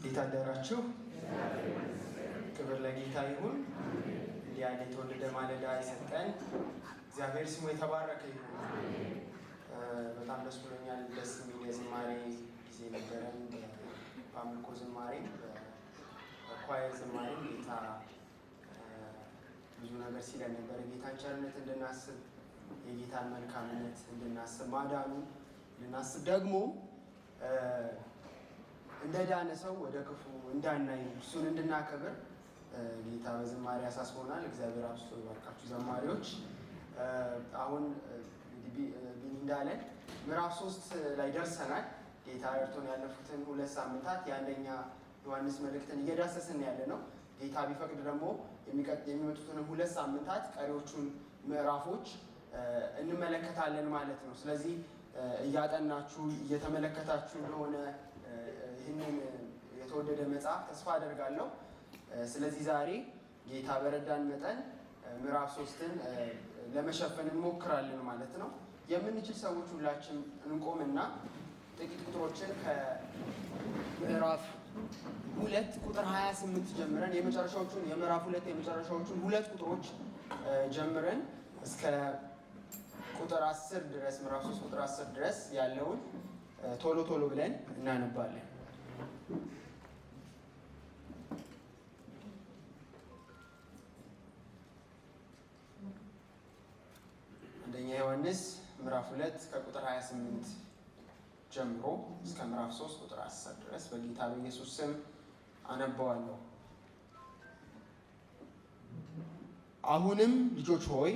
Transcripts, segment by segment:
ጌታ አደራችሁ። ክብር ለጌታ ይሁን። እንዲህ አይነት የተወደደ ማለዳ የሰጠን እግዚአብሔር ስሙ የተባረከ ይሁን። በጣም ደስ ብሎኛል። ደስ የሚል የዝማሬ ጊዜ ነበረን። በአምልኮ ዝማሬ፣ በኳየር ዝማሬ ጌታ ብዙ ነገር ሲለን ነበር። የጌታን ቸርነት እንድናስብ፣ የጌታን መልካምነት እንድናስብ፣ ማዳኑ እንድናስብ፣ ደግሞ እንደ ዳነ ሰው ወደ ክፉ እንዳናይ እሱን እንድናከብር ጌታ በዝማሬ ያሳስቦናል። እግዚአብሔር አብዝቶ ይባርካችሁ ዘማሪዎች። አሁን ቢኒ እንዳለን ምዕራፍ 3 ላይ ደርሰናል። ጌታ ረድቶን ያለፉትን 2 ሳምንታት የአንደኛ ዮሐንስ መልእክትን እየዳሰስን ያለ ነው። ጌታ ቢፈቅድ ደግሞ የሚመጡትን 2 ሳምንታት ቀሪዎቹን ምዕራፎች እንመለከታለን ማለት ነው። ስለዚህ እያጠናችሁ እየተመለከታችሁ እንደሆነ ይህንን የተወደደ መጽሐፍ ተስፋ አደርጋለሁ። ስለዚህ ዛሬ ጌታ በረዳን መጠን ምዕራፍ 3ን ለመሸፈን እንሞክራለን ማለት ነው። የምንችል ሰዎች ሁላችን እንቆምና ጥቂት ቁጥሮችን ከምዕራፍ 2 ቁጥር 28 ጀምረን የምዕራፍ 2 የመጨረሻዎቹን 2 ቁጥሮች ጀምረን እስከ ቁጥር 10 ድረስ ምዕራፍ 3 ቁጥር 10 ድረስ ያለውን ቶሎ ቶሎ ብለን እናነባለን። አንደኛ ዮሐንስ ምዕራፍ 2 ከቁጥር 28 ጀምሮ እስከ ምዕራፍ 3 ቁጥር 10 ድረስ በጌታ በኢየሱስ ስም አነባዋለሁ። አሁንም ልጆች ሆይ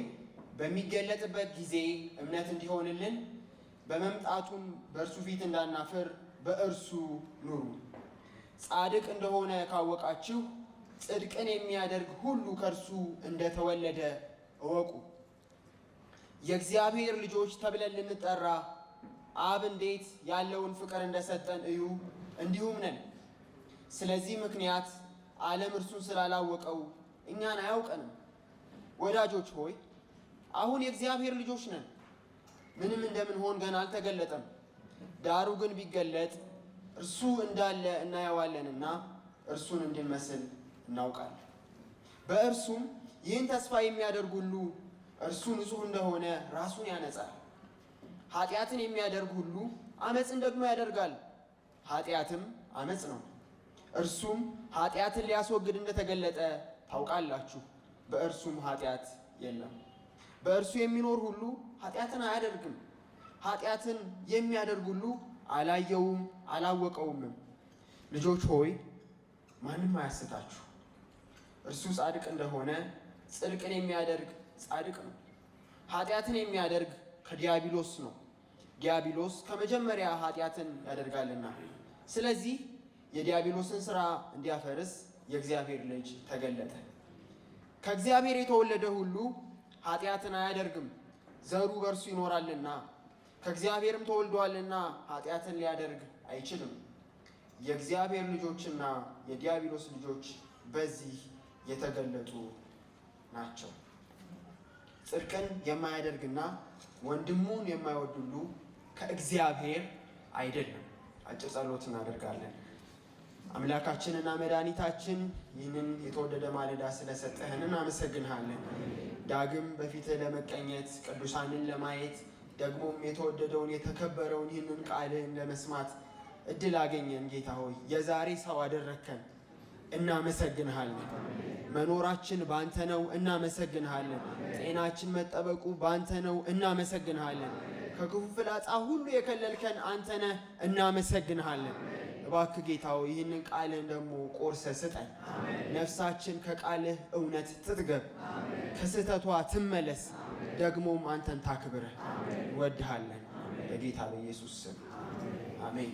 በሚገለጥበት ጊዜ እምነት እንዲሆንልን በመምጣቱም በእርሱ ፊት እንዳናፍር በእርሱ ኑሩ። ጻድቅ እንደሆነ ካወቃችሁ ጽድቅን የሚያደርግ ሁሉ ከእርሱ እንደተወለደ እወቁ። የእግዚአብሔር ልጆች ተብለን ልንጠራ አብ እንዴት ያለውን ፍቅር እንደሰጠን እዩ፣ እንዲሁም ነን። ስለዚህ ምክንያት ዓለም እርሱን ስላላወቀው እኛን አያውቀንም። ወዳጆች ሆይ አሁን የእግዚአብሔር ልጆች ነን። ምንም እንደምንሆን ገና አልተገለጠም። ዳሩ ግን ቢገለጥ እርሱ እንዳለ እናየዋለንና እርሱን እንድንመስል እናውቃለን። በእርሱም ይህን ተስፋ የሚያደርግ ሁሉ እርሱ ንጹሕ እንደሆነ ራሱን ያነጻል። ኃጢአትን የሚያደርግ ሁሉ አመፅን ደግሞ ያደርጋል። ኃጢአትም አመፅ ነው። እርሱም ኃጢአትን ሊያስወግድ እንደተገለጠ ታውቃላችሁ። በእርሱም ኃጢአት የለም። በእርሱ የሚኖር ሁሉ ኃጢአትን አያደርግም። ኃጢአትን የሚያደርግ ሁሉ አላየውም አላወቀውምም። ልጆች ሆይ ማንም አያስታችሁ። እርሱ ጻድቅ እንደሆነ ጽድቅን የሚያደርግ ጻድቅ ነው። ኃጢአትን የሚያደርግ ከዲያብሎስ ነው። ዲያብሎስ ከመጀመሪያ ኃጢአትን ያደርጋልና፣ ስለዚህ የዲያብሎስን ሥራ እንዲያፈርስ የእግዚአብሔር ልጅ ተገለጠ። ከእግዚአብሔር የተወለደ ሁሉ ኃጢአትን አያደርግም፣ ዘሩ በእርሱ ይኖራልና፣ ከእግዚአብሔርም ተወልዷልና ኃጢአትን ሊያደርግ አይችልም። የእግዚአብሔር ልጆችና የዲያብሎስ ልጆች በዚህ የተገለጡ ናቸው። ጽድቅን የማያደርግና ወንድሙን የማይወድ ሁሉ ከእግዚአብሔር አይደለም። አጭር ጸሎት እናደርጋለን። አምላካችንና መድኃኒታችን ይህንን የተወደደ ማለዳ ስለሰጠህን እናመሰግንሃለን። ዳግም በፊትህ ለመቀኘት ቅዱሳንን ለማየት ደግሞም የተወደደውን የተከበረውን ይህንን ቃልህን ለመስማት እድል አገኘን። ጌታ ሆይ የዛሬ ሰው አደረግከን፣ እናመሰግንሃለን። መኖራችን ባንተ ነው፣ እናመሰግንሃለን። ጤናችን መጠበቁ ባንተ ነው፣ እናመሰግንሃለን። ከክፉ ፍላጻ ሁሉ የከለልከን አንተ ነህ፣ እናመሰግንሃለን። እባክህ ጌታ ሆይ ይህንን ቃልህን ደግሞ ቆርሰህ ስጠን። ነፍሳችን ከቃልህ እውነት ትጥገብ፣ ከስህተቷ ትመለስ፣ ደግሞም አንተን ታክብርህ። እንወድሃለን በጌታ በኢየሱስ ስም አሜን።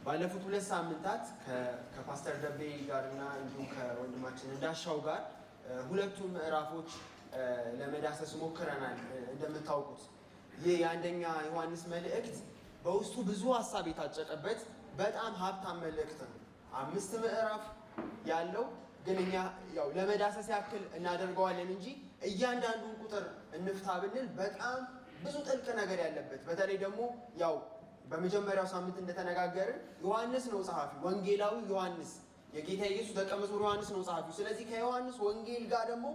ባለፉት 2 ሳምንታት ከፓስተር ደቤ ጋርና እንዲሁም ከወንድማችን እንዳሻው ጋር ሁለቱም ምዕራፎች ለመዳሰስ ሞክረናል። እንደምታውቁት ይህ የአንደኛ ዮሐንስ መልእክት በውስጡ ብዙ ሀሳብ የታጨቀበት በጣም ሀብታም መልእክት ነው። 5 ምዕራፍ ያለው ግን እኛ ያው ለመዳሰስ ያክል እናደርገዋለን እንጂ እያንዳንዱን ቁጥር እንፍታ ብንል በጣም ብዙ ጥልቅ ነገር ያለበት በተለይ ደግሞ ያው በመጀመሪያው ሳምንት እንደተነጋገርን ዮሐንስ ነው ጸሐፊ፣ ወንጌላዊ ዮሐንስ የጌታ ኢየሱስ ደቀ መዝሙር ዮሐንስ ነው ጸሐፊው። ስለዚህ ከዮሐንስ ወንጌል ጋር ደግሞ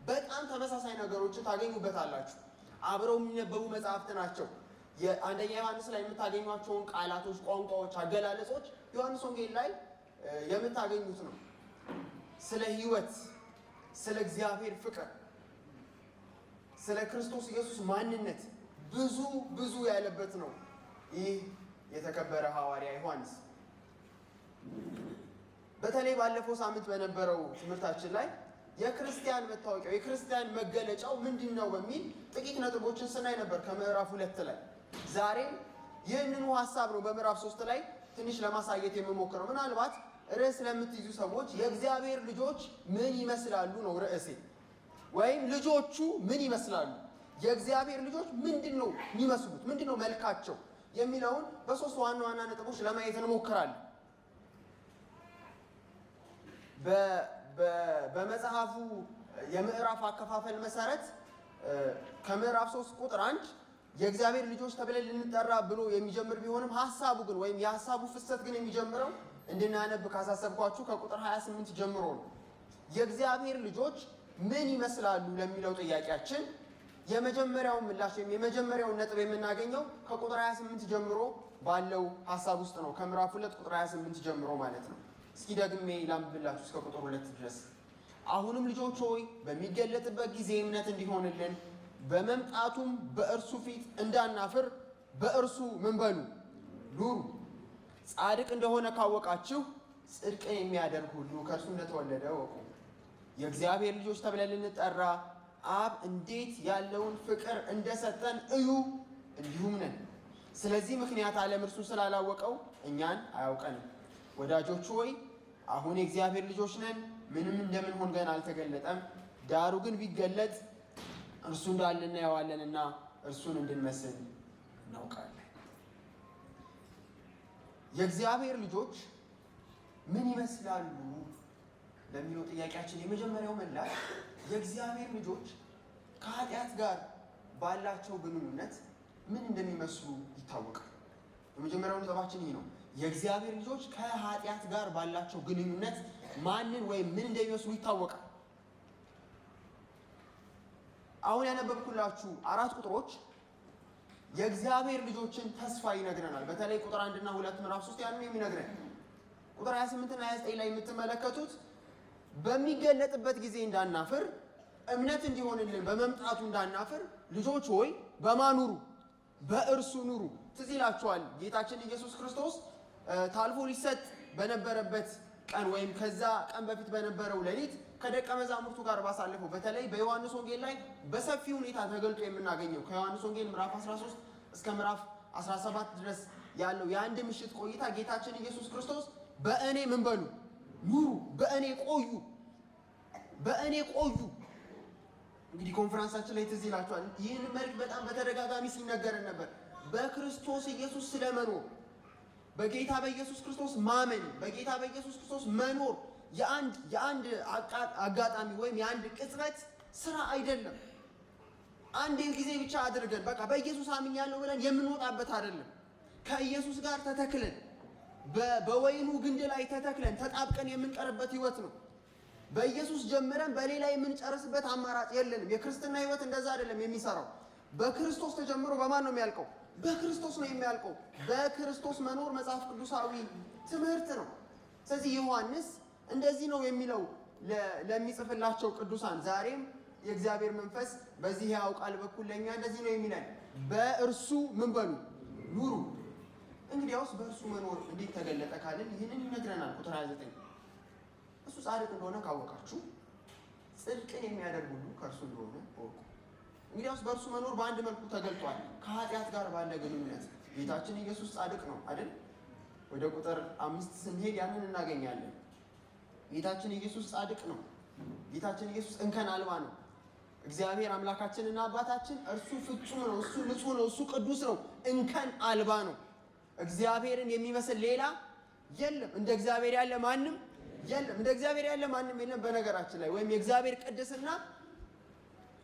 በጣም ተመሳሳይ ነገሮችን ታገኙበታላችሁ። አብረው የሚነበቡ መጽሐፍት ናቸው። የአንደኛ ዮሐንስ ላይ የምታገኟቸውን ቃላቶች፣ ቋንቋዎች፣ አገላለጾች ዮሐንስ ወንጌል ላይ የምታገኙት ነው። ስለ ሕይወት፣ ስለ እግዚአብሔር ፍቅር፣ ስለ ክርስቶስ ኢየሱስ ማንነት ብዙ ያለበት ነው ይህ የተከበረ ሐዋርያ ዮሐንስ። በተለይ ባለፈው ሳምንት በነበረው ትምህርታችን ላይ የክርስቲያን መታወቂያው የክርስቲያን መገለጫው ምንድን ነው በሚል ጥቂት ነጥቦችን ስናይ ነበር ከምዕራፍ 2 ላይ። ዛሬም ይህንኑ ሐሳብ ነው በምዕራፍ 3 ላይ ትንሽ ለማሳየት የምሞክረው። ምናልባት ርዕስ ለምትይዙ ሰዎች የእግዚአብሔር ልጆች ምን ይመስላሉ ነው ርዕሴ። ወይም ልጆቹ ምን ይመስላሉ፣ የእግዚአብሔር ልጆች ምንድን ነው የሚመስሉት፣ ምንድን ነው መልካቸው የሚለውን በሶስት ዋና ዋና ነጥቦች ለማየት እንሞክራለን። በመጽሐፉ የምዕራፍ አከፋፈል መሰረት ከምዕራፍ 3 ቁጥር 1 የእግዚአብሔር ልጆች ተብለን ልንጠራ ብሎ የሚጀምር ቢሆንም ሐሳቡ ግን ወይም የሐሳቡ ፍሰት ግን የሚጀምረው እንድናነብ ካሳሰብኳችሁ ከቁጥር 28 ጀምሮ ነው። የእግዚአብሔር ልጆች ምን ይመስላሉ ለሚለው ጥያቄያችን የመጀመሪያውን ምላሽ ወይም የመጀመሪያውን ነጥብ የምናገኘው ከቁጥር 28 ጀምሮ ባለው ሐሳብ ውስጥ ነው። ከምዕራፍ 2 ቁጥር 28 ጀምሮ ማለት ነው። እስኪ ደግሜ ላንብብላችሁ እስከ ቁጥር 2 ድረስ። አሁንም ልጆች ሆይ በሚገለጥበት ጊዜ እምነት እንዲሆንልን በመምጣቱም በእርሱ ፊት እንዳናፍር በእርሱ ምን በሉ ኑሩ። ጻድቅ እንደሆነ ካወቃችሁ ጽድቅን የሚያደርግ ሁሉ ከእርሱ እንደተወለደ እወቁ። የእግዚአብሔር ልጆች ተብለን ልንጠራ አብ እንዴት ያለውን ፍቅር እንደሰጠን እዩ፣ እንዲሁም ነን። ስለዚህ ምክንያት ዓለም እርሱን ስላላወቀው እኛን አያውቀንም። ወዳጆች ሆይ አሁን የእግዚአብሔር ልጆች ነን፣ ምንም እንደምንሆን ገና አልተገለጠም። ዳሩ ግን ቢገለጥ እርሱ እንዳለ እናየዋለንና እርሱን እንድንመስል እናውቃለን። የእግዚአብሔር ልጆች ምን ይመስላሉ ለሚለው ጥያቄያችን የመጀመሪያው ምላሽ የእግዚአብሔር ልጆች ከኃጢአት ጋር ባላቸው ግንኙነት ምን እንደሚመስሉ ይታወቃል። የመጀመሪያው ነጥባችን ይህ ነው። የእግዚአብሔር ልጆች ከኃጢአት ጋር ባላቸው ግንኙነት ማንን ወይም ምን እንደሚመስሉ ይታወቃል። አሁን ያነበብኩላችሁ 4 ቁጥሮች የእግዚአብሔር ልጆችን ተስፋ ይነግረናል። በተለይ ቁጥር 1 እና 2 ምዕራፍ 3 ያንን የሚነግረን ቁጥር 28 እና 29 ላይ የምትመለከቱት በሚገለጥበት ጊዜ እንዳናፍር እምነት እንዲሆንልን በመምጣቱ እንዳናፍር ልጆች ሆይ በማን ኑሩ? በእርሱ ኑሩ። ትዝ ይላችኋል ጌታችን ኢየሱስ ክርስቶስ ታልፎ ሊሰጥ በነበረበት ቀን ወይም ከዛ ቀን በፊት በነበረው ሌሊት ከደቀ መዛሙርቱ ጋር ባሳለፈው በተለይ በዮሐንስ ወንጌል ላይ በሰፊ ሁኔታ ተገልጦ የምናገኘው ከዮሐንስ ወንጌል ምዕራፍ 13 እስከ ምዕራፍ 17 ድረስ ያለው የአንድ ምሽት ቆይታ ጌታችን ኢየሱስ ክርስቶስ በእኔ ምን በሉ ኑሩ፣ በእኔ ቆዩ፣ በእኔ ቆዩ። እንግዲህ ኮንፈረንሳችን ላይ ትዝ ይላችኋል ይህን መልእክት በጣም በተደጋጋሚ ሲነገረን ነበር። በክርስቶስ ኢየሱስ ስለመኖር በጌታ በኢየሱስ ክርስቶስ ማመን በጌታ በኢየሱስ ክርስቶስ መኖር የአንድ አጋጣሚ ወይም የአንድ ቅጽበት ስራ አይደለም። አንድ ጊዜ ብቻ አድርገን በቃ በኢየሱስ አምኛለሁ ብለን የምንወጣበት አይደለም። ከኢየሱስ ጋር ተተክለን በወይኑ ግንድ ላይ ተተክለን ተጣብቀን የምንቀርበት ህይወት ነው። በኢየሱስ ጀምረን በሌላ የምንጨርስበት አማራጭ የለንም። የክርስትና ህይወት እንደዛ አይደለም የሚሰራው። በክርስቶስ ተጀምሮ በማን ነው የሚያልቀው? በክርስቶስ ነው የሚያልቀው። በክርስቶስ መኖር መጽሐፍ ቅዱሳዊ ትምህርት ነው። ስለዚህ ዮሐንስ እንደዚህ ነው የሚለው ለሚጽፍላቸው ቅዱሳን። ዛሬም የእግዚአብሔር መንፈስ በዚህ ያው ቃል በኩል ለኛ እንደዚህ ነው የሚለን፣ በእርሱ ምን በሉ ኑሩ። እንግዲያውስ በእርሱ መኖር እንዴት ተገለጠ ካልን ይህንን ይነግረናል። ቁጥር 29 እሱ ጻድቅ እንደሆነ ካወቃችሁ ጽድቅን የሚያደርግ ሁሉ ከእርሱ እንደሆነ እወቁ። እንግዲያውስ በእርሱ መኖር በአንድ መልኩ ተገልጧል። ከኃጢአት ጋር ባለ ግንኙነት ጌታችን ኢየሱስ ጻድቅ ነው አይደል? ወደ ቁጥር 5 ስንሄድ ያንን እናገኛለን። ጌታችን ኢየሱስ ጻድቅ ነው። ጌታችን ኢየሱስ እንከን አልባ ነው። እግዚአብሔር አምላካችንና አባታችን እርሱ ፍጹም ነው፣ እሱ ንጹህ ነው፣ እሱ ቅዱስ ነው፣ እንከን አልባ ነው። እግዚአብሔርን የሚመስል ሌላ የለም። እንደ እግዚአብሔር ያለ ማንም የለም። እንደ እግዚአብሔር ያለ ማንም የለም። በነገራችን ላይ ወይም የእግዚአብሔር ቅድስና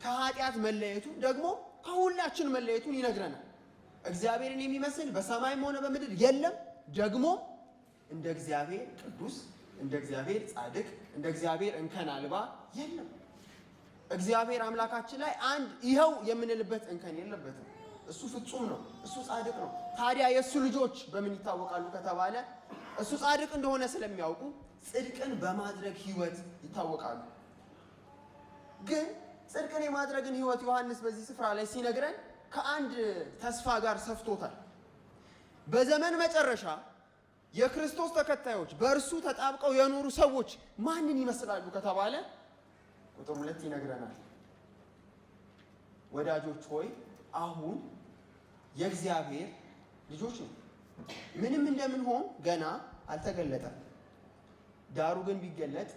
ከኃጢአት መለየቱ ደግሞ ከሁላችን መለየቱን ይነግረናል። እግዚአብሔርን የሚመስል በሰማይም ሆነ በምድር የለም፣ ደግሞ እንደ እግዚአብሔር ቅዱስ፣ እንደ እግዚአብሔር ጻድቅ፣ እንደ እግዚአብሔር እንከን አልባ የለም። እግዚአብሔር አምላካችን ላይ አንድ ይኸው የምንልበት እንከን የለበትም። እሱ ፍጹም ነው፣ እሱ ጻድቅ ነው። ታዲያ የእሱ ልጆች በምን ይታወቃሉ ከተባለ እሱ ጻድቅ እንደሆነ ስለሚያውቁ ጽድቅን በማድረግ ሕይወት ይታወቃሉ። ግን ጽድቅን የማድረግን ሕይወት ዮሐንስ በዚህ ስፍራ ላይ ሲነግረን ከአንድ ተስፋ ጋር ሰፍቶታል። በዘመን መጨረሻ የክርስቶስ ተከታዮች በእርሱ ተጣብቀው የኖሩ ሰዎች ማንን ይመስላሉ ከተባለ ቁጥር 2 ይነግረናል። ወዳጆች ሆይ አሁን የእግዚአብሔር ልጆች ነው። ምንም እንደምንሆን ገና አልተገለጠም። ዳሩ ግን ቢገለጥ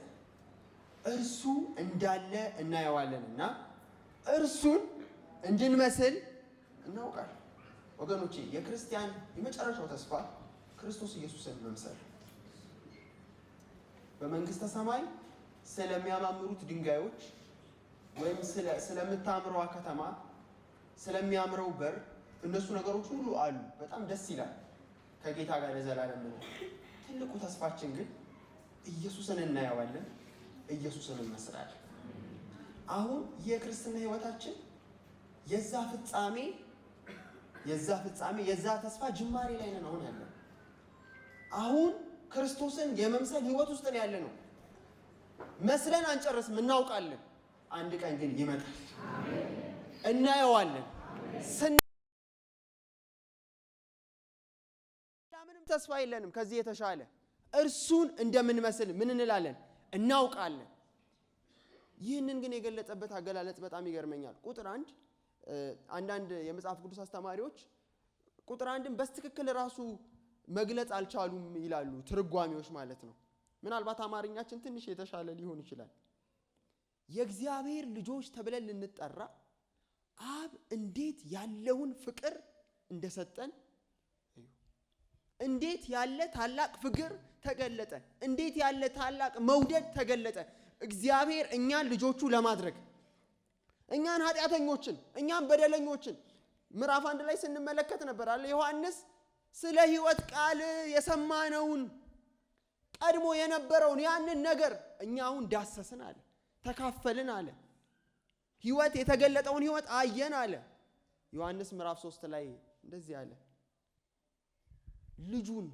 እርሱ እንዳለ እናየዋለንና እርሱን እንድንመስል እናውቃለን። ወገኖቼ የክርስቲያን የመጨረሻው ተስፋ ክርስቶስ ኢየሱስን መምሰል። በመንግስተ ሰማይ ስለሚያማምሩት ድንጋዮች ወይም ስለምታምረዋ ከተማ፣ ስለሚያምረው በር እነሱ ነገሮች ሁሉ አሉ። በጣም ደስ ይላል። ከጌታ ጋር ለዘላለም ነው። ትልቁ ተስፋችን ግን ኢየሱስን እናየዋለን፣ ኢየሱስን እንመስላለን። አሁን የክርስትና ህይወታችን የዛ ፍጻሜ የዛ ተስፋ ጅማሬ ላይ ነን አሁን ያለው። አሁን ክርስቶስን የመምሰል ህይወት ውስጥ ነው ያለ ነው። መስለን አንጨርስም፣ እናውቃለን። አንድ ቀን ግን ይመጣል፣ እናየዋለን። ምንም ተስፋ የለንም ከዚህ የተሻለ። እርሱን እንደምንመስል ምን እንላለን? እናውቃለን። ይህንን ግን የገለጸበት አገላለጽ በጣም ይገርመኛል። ቁጥር 1 አንዳንድ የመጽሐፍ ቅዱስ አስተማሪዎች ቁጥር 1ን በትክክል ራሱ መግለጽ አልቻሉም ይላሉ፣ ትርጓሜዎች ማለት ነው። ምናልባት አማርኛችን ትንሽ የተሻለ ሊሆን ይችላል። የእግዚአብሔር ልጆች ተብለን ልንጠራ አብ እንዴት ያለውን ፍቅር እንደሰጠን፣ እንዴት ያለ ታላቅ ፍቅር ተገለጠ፣ እንዴት ያለ ታላቅ መውደድ ተገለጠ። እግዚአብሔር እኛን ልጆቹ ለማድረግ እኛን ኃጢአተኞችን፣ እኛን በደለኞችን ምዕራፍ 1 ላይ ስንመለከት ነበር አለ ዮሐንስ ስለ ሕይወት ቃል የሰማነውን ቀድሞ የነበረውን ያንን ነገር እኛ አሁን ዳሰስን አለ፣ ተካፈልን አለ። ሕይወት የተገለጠውን ሕይወት አየን አለ። ዮሐንስ ምዕራፍ 3 ላይ እንደዚህ አለ፣ ልጁን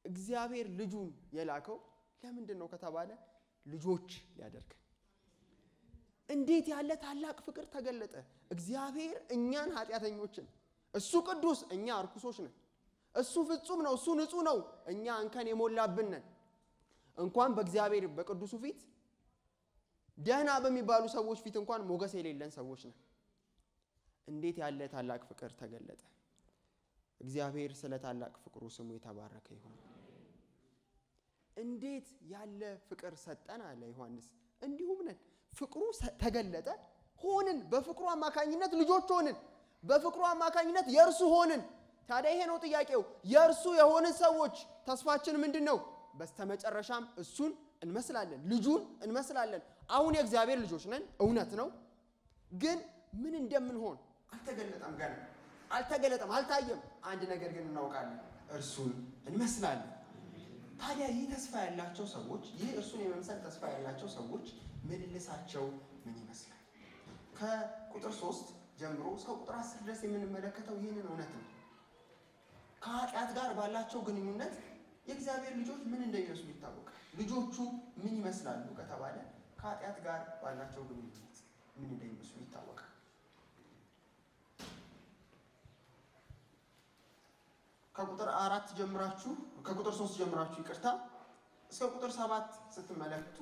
እግዚአብሔር ልጁን የላከው ለምንድን ነው ከተባለ ልጆች ሊያደርግ። እንዴት ያለ ታላቅ ፍቅር ተገለጠ! እግዚአብሔር እኛን ኃጢአተኞችን፣ እሱ ቅዱስ፣ እኛ እርኩሶች ነን። እሱ ፍጹም ነው፣ እሱ ንጹህ ነው፣ እኛ እንከን የሞላብን ነን። እንኳን በእግዚአብሔር በቅዱሱ ፊት ደህና በሚባሉ ሰዎች ፊት እንኳን ሞገስ የሌለን ሰዎች ነን። እንዴት ያለ ታላቅ ፍቅር ተገለጠ! እግዚአብሔር ስለ ታላቅ ፍቅሩ ስሙ የተባረከ ይሁን። እንዴት ያለ ፍቅር ሰጠን አለ ዮሐንስ። እንዲሁም ነን። ፍቅሩ ተገለጠ፣ ሆንን። በፍቅሩ አማካኝነት ልጆች ሆንን። በፍቅሩ አማካኝነት የእርሱ ሆንን። ታዲያ ይሄ ነው ጥያቄው። የእርሱ የሆንን ሰዎች ተስፋችን ምንድን ነው? በስተመጨረሻም እሱን እንመስላለን፣ ልጁን እንመስላለን። አሁን የእግዚአብሔር ልጆች ነን፣ እውነት ነው። ግን ምን እንደምንሆን አልተገለጠም፣ ገና አልተገለጠም፣ አልታየም። አንድ ነገር ግን እናውቃለን፣ እርሱን እንመስላለን። ታዲያ ይህ ተስፋ ያላቸው ሰዎች፣ ይህ እርሱን የመምሰል ተስፋ ያላቸው ሰዎች ምልልሳቸው ምን ይመስላል? ከቁጥር 3 ጀምሮ እስከ ቁጥር 10 ድረስ የምንመለከተው ይህንን እውነት ነው። ከኃጢአት ጋር ባላቸው ግንኙነት የእግዚአብሔር ልጆች ምን እንደሚመስሉ ይታወቃል። ልጆቹ ምን ይመስላሉ ከተባለ ከኃጢአት ጋር ባላቸው ግንኙነት ምን እንደሚመስሉ ይታወቃል። ከቁጥር 4 ጀምራችሁ ከቁጥር 3 ጀምራችሁ ይቅርታ እስከ ቁጥር 7 ስትመለከቱ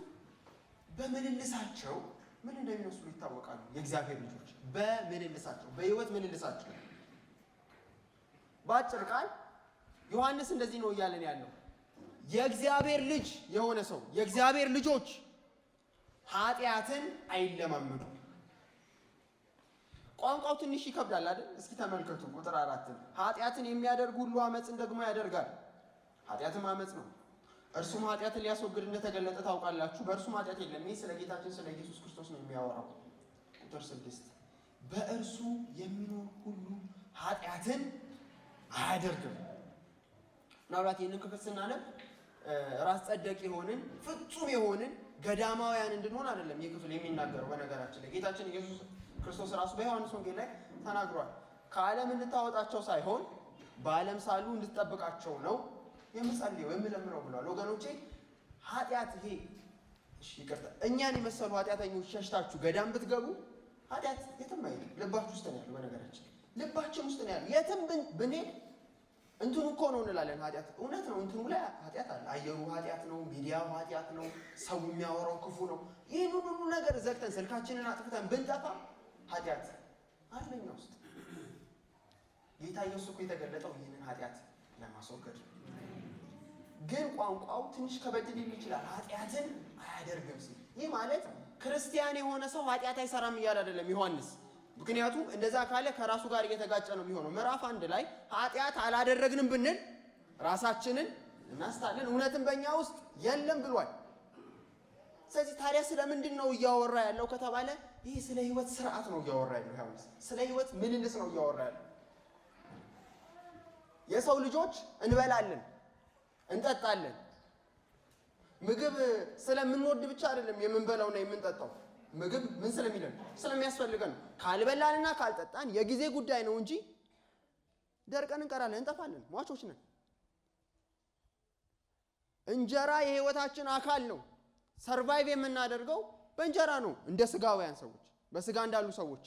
በምልልሳቸው ምን እንደሚመስሉ ይታወቃሉ። የእግዚአብሔር ልጆች በምልልሳቸው፣ በሕይወት ምልልሳቸው። በአጭር ቃል ዮሐንስ እንደዚህ ነው እያለን ያለው። የእግዚአብሔር ልጅ የሆነ ሰው፣ የእግዚአብሔር ልጆች ኃጢአትን አይለማመዱም። ቋንቋው ትንሽ ይከብዳል አይደል? እስኪ ተመልከቱ ቁጥር 4 ኃጢአትን የሚያደርግ ሁሉ አመፅን ደግሞ ያደርጋል። ኃጢአትም አመፅ ነው። እርሱም ኃጢአትን ሊያስወግድ እንደተገለጠ ታውቃላችሁ። በእርሱም ኃጢአት የለም። ይህ ስለ ጌታችን ስለ ኢየሱስ ክርስቶስ ነው የሚያወራው። ቁጥር 6 በእርሱ የሚኖር ሁሉ ኃጢአትን አያደርግም። ምናልባት ይህንን ክፍል ስናነብ ራስ ጸደቅ የሆንን ፍጹም የሆንን ገዳማውያን እንድንሆን አይደለም ይህ ክፍል የሚናገረው። በነገራችን ላይ ጌታችን ኢየሱስ ክርስቶስ ራሱ በዮሐንስ ወንጌል ላይ ተናግሯል። ከዓለም እንድታወጣቸው ሳይሆን በዓለም ሳሉ እንድትጠብቃቸው ነው የምጸልየው የምለምነው ብሏል። ወገኖቼ ኃጢአት ይሄ ይቅርታ እኛን የመሰሉ ኃጢአተኞች ሸሽታችሁ ገዳም ብትገቡ ኃጢአት የትም አይሄድም። ልባችሁ ውስጥ ነው ያለው። በነገራችን ልባችን ውስጥ ነው ያለው። የትም ብንሄድ እንትኑ እኮ ነው እንላለን። ኃጢአት እውነት ነው። እንትኑ ላይ ኃጢአት አለ። አየሩ ኃጢአት ነው። ሚዲያው ኃጢአት ነው። ሰው የሚያወራው ክፉ ነው። ይህን ሁሉ ነገር ዘግተን ስልካችንን አጥፍተን ብንጠፋ ኃጢአት አለኛ ውስጥ። ጌታ ኢየሱስ እኮ የተገለጠው ይህንን ኃጢአት ለማስወገድ ነው። ግን ቋንቋው ትንሽ ከበድ ሊል ይችላል። ኃጢአትን አያደርግም ሲል ይህ ማለት ክርስቲያን የሆነ ሰው ኃጢአት አይሰራም እያለ አይደለም ዮሐንስ። ምክንያቱም እንደዛ ካለ ከራሱ ጋር እየተጋጨ ነው የሚሆነው። ምዕራፍ 1 ላይ ኃጢአት አላደረግንም ብንል ራሳችንን እናስታለን፣ እውነትም በእኛ ውስጥ የለም ብሏል። ስለዚህ ታዲያ ስለምንድን ነው እያወራ ያለው ከተባለ ይህ ስለ ህይወት ስርዓት ነው እያወራ ያለው ዮሐንስ። ስለ ህይወት ምልልስ ነው እያወራ ያለው። የሰው ልጆች እንበላለን፣ እንጠጣለን። ምግብ ስለምንወድ ብቻ አይደለም የምንበላውና የምንጠጣው። ምግብ ምን ስለሚለን ስለሚያስፈልገን ነው። ካልበላንና ካልጠጣን የጊዜ ጉዳይ ነው እንጂ ደርቀን እንቀራለን፣ እንጠፋለን፣ ሟቾች ነን። እንጀራ የህይወታችን አካል ነው። ሰርቫይቭ የምናደርገው በእንጀራ ነው። እንደ ስጋውያን ሰዎች፣ በስጋ እንዳሉ ሰዎች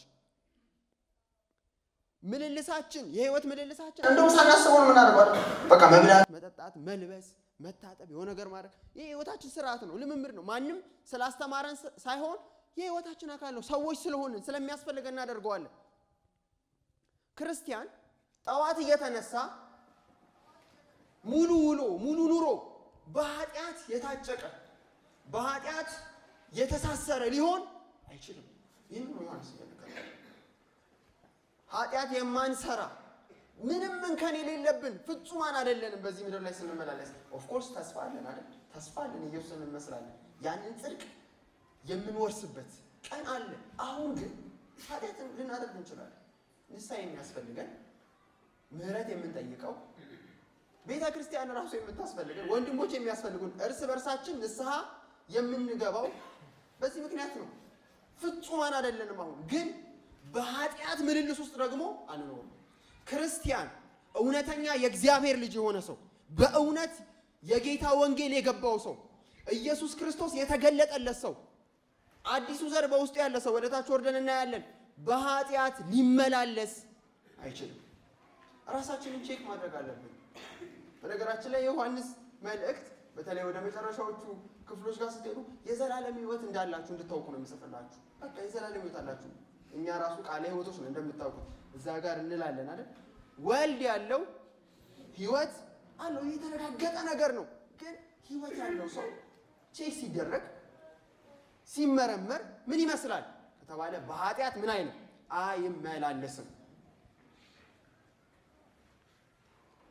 ምልልሳችን፣ የህይወት ምልልሳችን እንደውም ሳናስበው ነው የምናደርገው። በቃ መብላት፣ መጠጣት፣ መልበስ፣ መታጠብ፣ የሆነ ነገር ማድረግ ይሄ የህይወታችን ስርዓት ነው፣ ልምምድ ነው። ማንም ስላስተማረን ሳይሆን የህይወታችን አካል ነው። ሰዎች ስለሆንን ስለሚያስፈልገን እናደርገዋለን። ክርስቲያን ጠዋት እየተነሳ ሙሉ ውሎ ሙሉ ኑሮ በኃጢአት የታጨቀ በኃጢአት የተሳሰረ ሊሆን አይችልም። ይህን ነው ዮሐንስ ይናገራል። ኃጢአት የማንሰራ ምንም እንከን የሌለብን ፍጹማን አይደለንም። በዚህ ምድር ላይ ስንመላለስ ኦፍ ኮርስ ተስፋ አለን አይደል? ተስፋ አለን፣ ኢየሱስን እንመስላለን። ያንን ጽድቅ የምንወርስበት ቀን አለ። አሁን ግን ኃጢአትን ልናደርግ እንችላለን። ንስሐ የሚያስፈልገን ምህረት የምንጠይቀው ቤተ ክርስቲያን ራሱ የምታስፈልገን ወንድሞች የሚያስፈልጉን እርስ በርሳችን ንስሐ የምንገባው በዚህ ምክንያት ነው። ፍጹማን አይደለንም። አሁን ግን በኃጢአት ምልልስ ውስጥ ደግሞ አንኖርም። ክርስቲያን እውነተኛ የእግዚአብሔር ልጅ የሆነ ሰው በእውነት የጌታ ወንጌል የገባው ሰው ኢየሱስ ክርስቶስ የተገለጠለት ሰው አዲሱ ዘር በውስጡ ያለ ሰው ወደ ታች ወርደን እናያለን። በኃጢአት ሊመላለስ አይችልም። ራሳችንን ቼክ ማድረግ አለብን። በነገራችን ላይ የዮሐንስ መልእክት በተለይ ወደ መጨረሻዎቹ ክፍሎች ጋር ስትሄዱ የዘላለም ሕይወት እንዳላችሁ እንድታውቁ ነው የሚጽፍላችሁ። በቃ የዘላለም ሕይወት አላችሁ። እኛ ራሱ ቃለ ሕይወቶች ነው እንደምታውቁት እዛ ጋር እንላለን አይደል? ወልድ ያለው ሕይወት አለው። ይህ የተረጋገጠ ነገር ነው። ግን ሕይወት ያለው ሰው ቼክ ሲደረግ ሲመረመር ምን ይመስላል ከተባለ በኃጢአት ምን አይልም፣ አይመላለስም።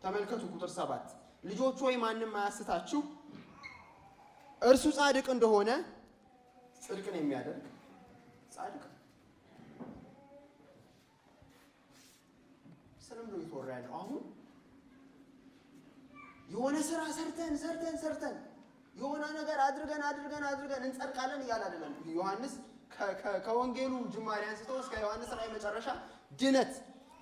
ተመልከቱ ቁጥር 7 ልጆች ሆይ ማንም አያስታችሁ፣ እርሱ ጻድቅ እንደሆነ ጽድቅን የሚያደርግ ጻድቅ ስለምን ነው ይተወራ ያለው? አሁን የሆነ ስራ ሰርተን የሆነ ነገር አድርገን እንጸድቃለን እያለ አይደለም ዮሐንስ። ከወንጌሉ ጅማሬ አንስቶ እስከ ዮሐንስ ራእይ መጨረሻ ድነት፣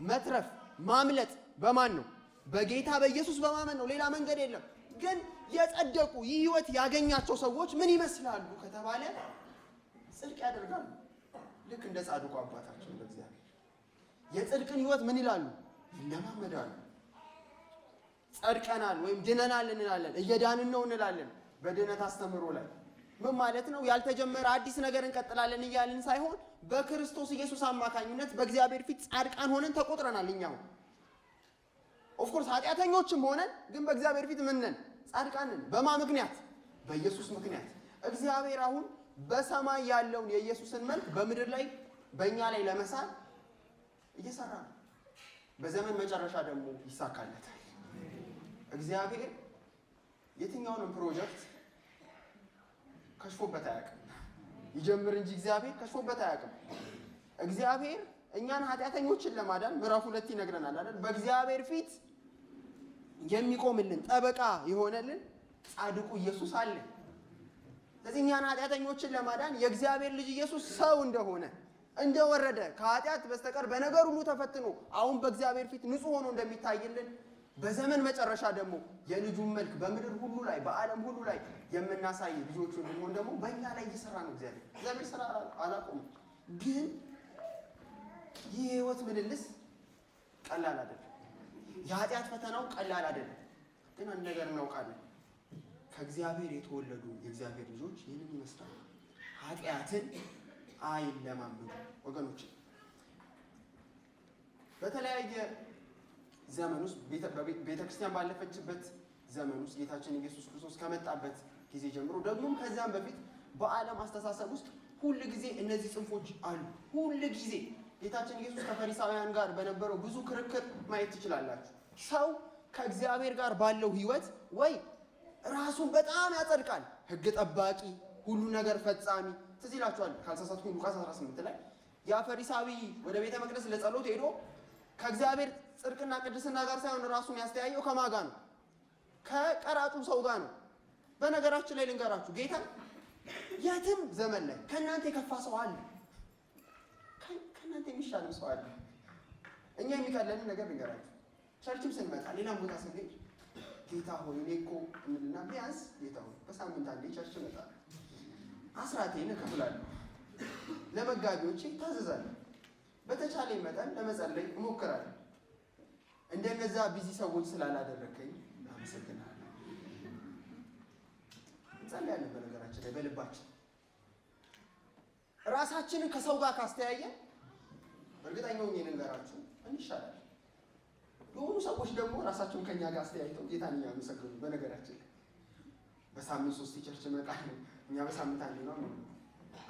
መትረፍ፣ ማምለጥ በማን ነው? በጌታ በኢየሱስ በማመን ነው። ሌላ መንገድ የለም። ግን የጸደቁ ይህ ህይወት ያገኛቸው ሰዎች ምን ይመስላሉ ከተባለ ጽድቅ ያደርጋሉ። ልክ እንደ ጻድቁ አባታቸው እንደ እግዚአብሔር የጽድቅን ህይወት ምን ይላሉ? ይለማመዳሉ። ጸድቀናል ወይም ድነናል እንላለን፣ እየዳንን ነው እንላለን። በድነት አስተምሮ ላይ ምን ማለት ነው? ያልተጀመረ አዲስ ነገር እንቀጥላለን እያልን ሳይሆን በክርስቶስ ኢየሱስ አማካኝነት በእግዚአብሔር ፊት ጻድቃን ሆነን ተቆጥረናል። እኛው ኦፍ ኮርስ ኃጢአተኞችም ሆነን ግን በእግዚአብሔር ፊት ምን ነን? ጻድቃን ነን። በማ ምክንያት? በኢየሱስ ምክንያት። እግዚአብሔር አሁን በሰማይ ያለውን የኢየሱስን መልክ በምድር ላይ በእኛ ላይ ለመሳል እየሰራ ነው። በዘመን መጨረሻ ደግሞ ይሳካለታል። እግዚአብሔር የትኛውንም ፕሮጀክት ከሽፎበት አያውቅም። ይጀምር እንጂ እግዚአብሔር ከሽፎበት አያውቅም። እግዚአብሔር እኛን ኃጢአተኞችን ለማዳን ምዕራፍ 2 ይነግረናል አይደል? በእግዚአብሔር ፊት የሚቆምልን ጠበቃ የሆነልን ጻድቁ ኢየሱስ አለ። ስለዚህ እኛን ኃጢአተኞችን ለማዳን የእግዚአብሔር ልጅ ኢየሱስ ሰው እንደሆነ እንደወረደ ከኃጢአት በስተቀር በነገር ሁሉ ተፈትኖ አሁን በእግዚአብሔር ፊት ንጹሕ ሆኖ እንደሚታይልን በዘመን መጨረሻ ደግሞ የልጁን መልክ በምድር ሁሉ ላይ በዓለም ሁሉ ላይ የምናሳይ ልጆቹ እንድንሆን ደግሞ በእኛ ላይ እየሰራ ነው። እግዚአብሔር ስራ አላቆምም። ግን ይህ ህይወት ምልልስ ቀላል አይደለም። የኃጢአት ፈተናው ቀላል አይደለም። ግን አንድ ነገር እናውቃለን። ከእግዚአብሔር የተወለዱ የእግዚአብሔር ልጆች ይህንን ይመስላሉ። ኃጢአትን አይለማመዱ። ወገኖች በተለያየ ዘመን ውስጥ ቤተክርስቲያን ባለፈችበት ዘመን ውስጥ ጌታችን ኢየሱስ ክርስቶስ ከመጣበት ጊዜ ጀምሮ ደግሞም ከዚያም በፊት በዓለም አስተሳሰብ ውስጥ ሁል ጊዜ እነዚህ ጽንፎች አሉ። ሁል ጊዜ ጌታችን ኢየሱስ ከፈሪሳውያን ጋር በነበረው ብዙ ክርክር ማየት ትችላላችሁ። ሰው ከእግዚአብሔር ጋር ባለው ህይወት ወይ ራሱን በጣም ያጸድቃል፣ ህግ ጠባቂ፣ ሁሉ ነገር ፈጻሚ። ትዝ ይላችኋል ካልተሳሳትኩ ሉቃስ 18 ላይ ያ ፈሪሳዊ ወደ ቤተ መቅደስ ለጸሎት ሄዶ ከእግዚአብሔር ጽድቅና ቅድስና ጋር ሳይሆን ራሱን ያስተያየው ከማን ጋር ነው? ከቀራጩ ሰው ጋር ነው። በነገራችን ላይ ልንገራችሁ፣ ጌታ የትም ዘመን ላይ ከእናንተ የከፋ ሰው አለ፣ ከእናንተ የሚሻል ሰው አለ። እኛ የሚቀለንን ነገር ልንገራችሁ። ቸርችም ስንመጣ ሌላም ቦታ ስንሄድ ጌታ ሆይ እኔ እኮ እንልና ቢያንስ ጌታ ሆይ በሳምንት አንዴ ቸርች እመጣለሁ፣ አስራቴን እከፍላለሁ፣ ለመጋቢዎቼ ታዘዛለሁ፣ በተቻለኝ መጠን ለመጸለይ እሞክራለሁ። እንደነዛ ቢዚ ሰዎች ስላላደረከኝ አመሰግናለሁ። እንጸልያለን። በነገራችን ላይ በልባችን ራሳችንን ከሰው ጋር ካስተያየን እርግጠኛው ነኝ ልንገራችሁ እንሻላለን። የሆኑ ሰዎች ደግሞ ራሳቸውን ከኛ ጋር አስተያይተው ጌታን ያመሰግኑ። በነገራችን ላይ በሳምንት 3 ቸርች እመጣለሁ፣ እኛ በሳምንት አንዴ ነው።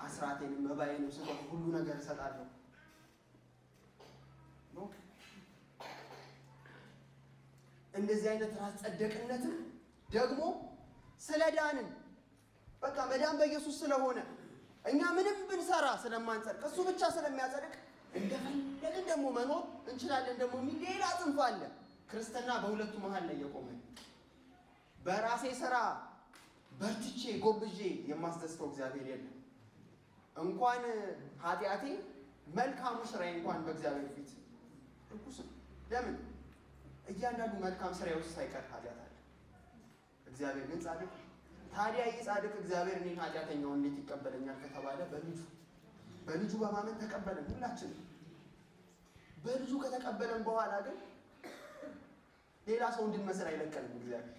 አስራቴንም መባዬንም ስጦታ ሁሉ ነገር እሰጣለሁ። እንደዚህ አይነት ራስ ጸደቅነትን ደግሞ ስለ ዳንን በቃ መዳን በኢየሱስ ስለሆነ እኛ ምንም ብንሰራ ስለማንጸድቅ እሱ ብቻ ስለሚያጸድቅ እንደፈለግን ደግሞ መኖር እንችላለን። ደግሞ ሌላ ጽንፍ አለ። ክርስትና በሁለቱ መሃል ላይ የቆመ በራሴ ስራ በርትቼ ጎብዤ የማስደስተው እግዚአብሔር የለም። እንኳን ኃጢአቴ መልካሙ ስራዬ እንኳን በእግዚአብሔር ፊት ርኩስ ነው። ለምን? እያንዳንዱ መልካም ስራ ውስጥ ሳይቀር ኃጢአት አለ። እግዚአብሔር ግን ጻድቅ። ታዲያ ይህ ጻድቅ እግዚአብሔር እኔን ኃጢአተኛውን እንዴት ይቀበለኛል ከተባለ በልጁ በማመን ተቀበለን። ሁላችንም በልጁ ከተቀበለን በኋላ ግን ሌላ ሰው እንድንመስል አይለቀንም እግዚአብሔር።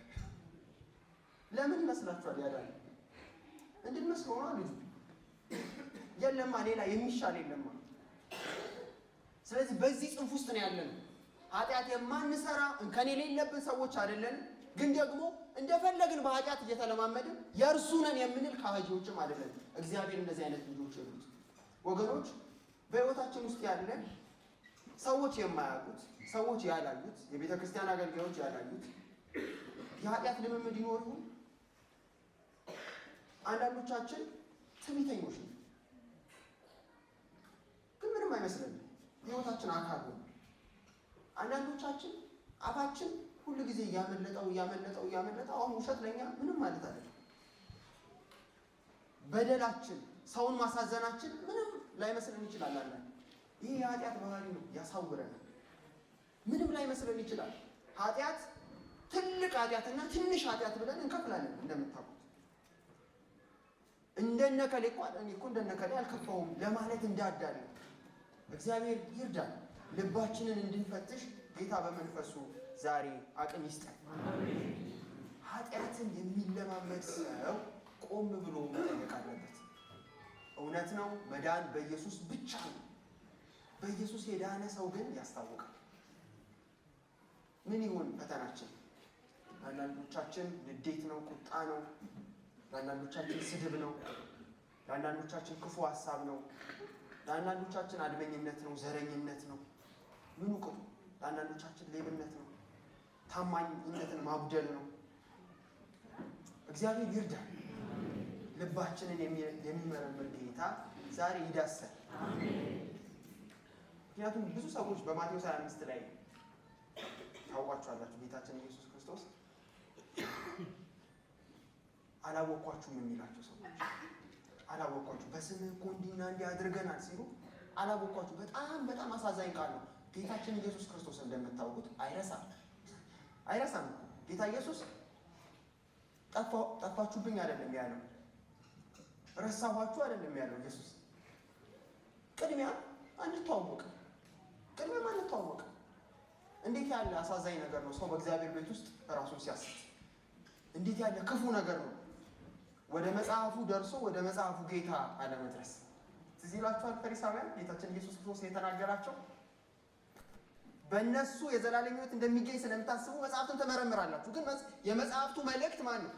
ለምን ይመስላችኋል? ያዳነ እንድንመስል ሆኗ ልጁ። የለማ ሌላ የሚሻል የለማ። ስለዚህ በዚህ ጽንፍ ውስጥ ነው ያለነው። ኃጢአት የማንሰራ እንከን የሌለብን ሰዎች አይደለን። ግን ደግሞ እንደፈለግን በኃጢአት እየተለማመድን የእርሱ ነን የምንል ካህጂዎችም አይደለን። እግዚአብሔር እንደዚህ አይነት ልጆች የሉት ወገኖች። በሕይወታችን ውስጥ ያለን ሰዎች የማያውቁት፣ ሰዎች ያላዩት፣ የቤተ ክርስቲያን አገልጋዮች ያላዩት የኃጢአት ልምምድ ይኖር ይሆን? አንዳንዶቻችን ትዕቢተኞች ነው፣ ግን ምንም አይመስለንም። ሕይወታችን አካል ነው። አንዳንዶቻችን አፋችን ሁሉ ጊዜ እያመለጠው አሁን ውሸት ለኛ ምንም ማለት አይደለም። በደላችን፣ ሰውን ማሳዘናችን ምንም ላይመስለን ይችላል። አንዳንድ ይሄ የኃጢአት ባህሪ ነው፣ ያሳውረናል። ምንም ላይመስለን ይችላል። ኃጢአት ትልቅ ኃጢአትና ትንሽ ኃጢአት ብለን እንከፍላለን። እንደምታውቁት እንደነከሌ እኮ እንደነከሌ አልከፋውም ለማለት እንዳዳለ እግዚአብሔር ይርዳል። ልባችንን እንድንፈትሽ ጌታ በመንፈሱ ዛሬ አቅም ይስጠን። ኃጢአትን የሚለማመድ ሰው ቆም ብሎ መጠየቅ አለበት። እውነት ነው፣ መዳን በኢየሱስ ብቻ ነው። በኢየሱስ የዳነ ሰው ግን ያስታውቃል። ምን ይሆን ፈተናችን? ለአንዳንዶቻችን ንዴት ነው፣ ቁጣ ነው። ለአንዳንዶቻችን ስድብ ነው። ለአንዳንዶቻችን ክፉ ሀሳብ ነው። ለአንዳንዶቻችን አድመኝነት ነው፣ ዘረኝነት ነው። ምኑ ቅጡ? ለአንዳንዶቻችን ሌብነት ነው፣ ታማኝነትን ማጉደል ነው። እግዚአብሔር ይርዳል። ልባችንን የሚመረምር ጌታ ዛሬ ይዳሰል። ምክንያቱም ብዙ ሰዎች በማቴዎስ 25 ላይ ታውቋቸዋላችሁ። ጌታችን ኢየሱስ ክርስቶስ አላወኳችሁም የሚላቸው ሰዎች አላወኳችሁ በስምህ እኮ እንዲና እንዲህ አድርገናል ሲሉ አላወኳችሁ። በጣም አሳዛኝ ቃል ነው። ጌታችን ኢየሱስ ክርስቶስ እንደምታውቁት አይረሳም። ጌታ ኢየሱስ ጠፋችሁብኝ አይደለም ያለው፣ ረሳኋችሁ አይደለም ያለው። ኢየሱስ ቅድሚያ አንተዋወቅ። እንዴት ያለ አሳዛኝ ነገር ነው ሰው በእግዚአብሔር ቤት ውስጥ ራሱን ሲያስት! እንዴት ያለ ክፉ ነገር ነው ወደ መጽሐፉ ደርሶ ወደ መጽሐፉ ጌታ አለመድረስ። ትዝ ይላችኋል ፈሪሳውያን ጌታችን ኢየሱስ ክርስቶስ የተናገራቸው በእነሱ የዘላለም ሕይወት እንደሚገኝ ስለምታስቡ መጽሐፍትን ትመረምራላችሁ፣ ግን የመጽሐፍቱ መልእክት ማን ነው?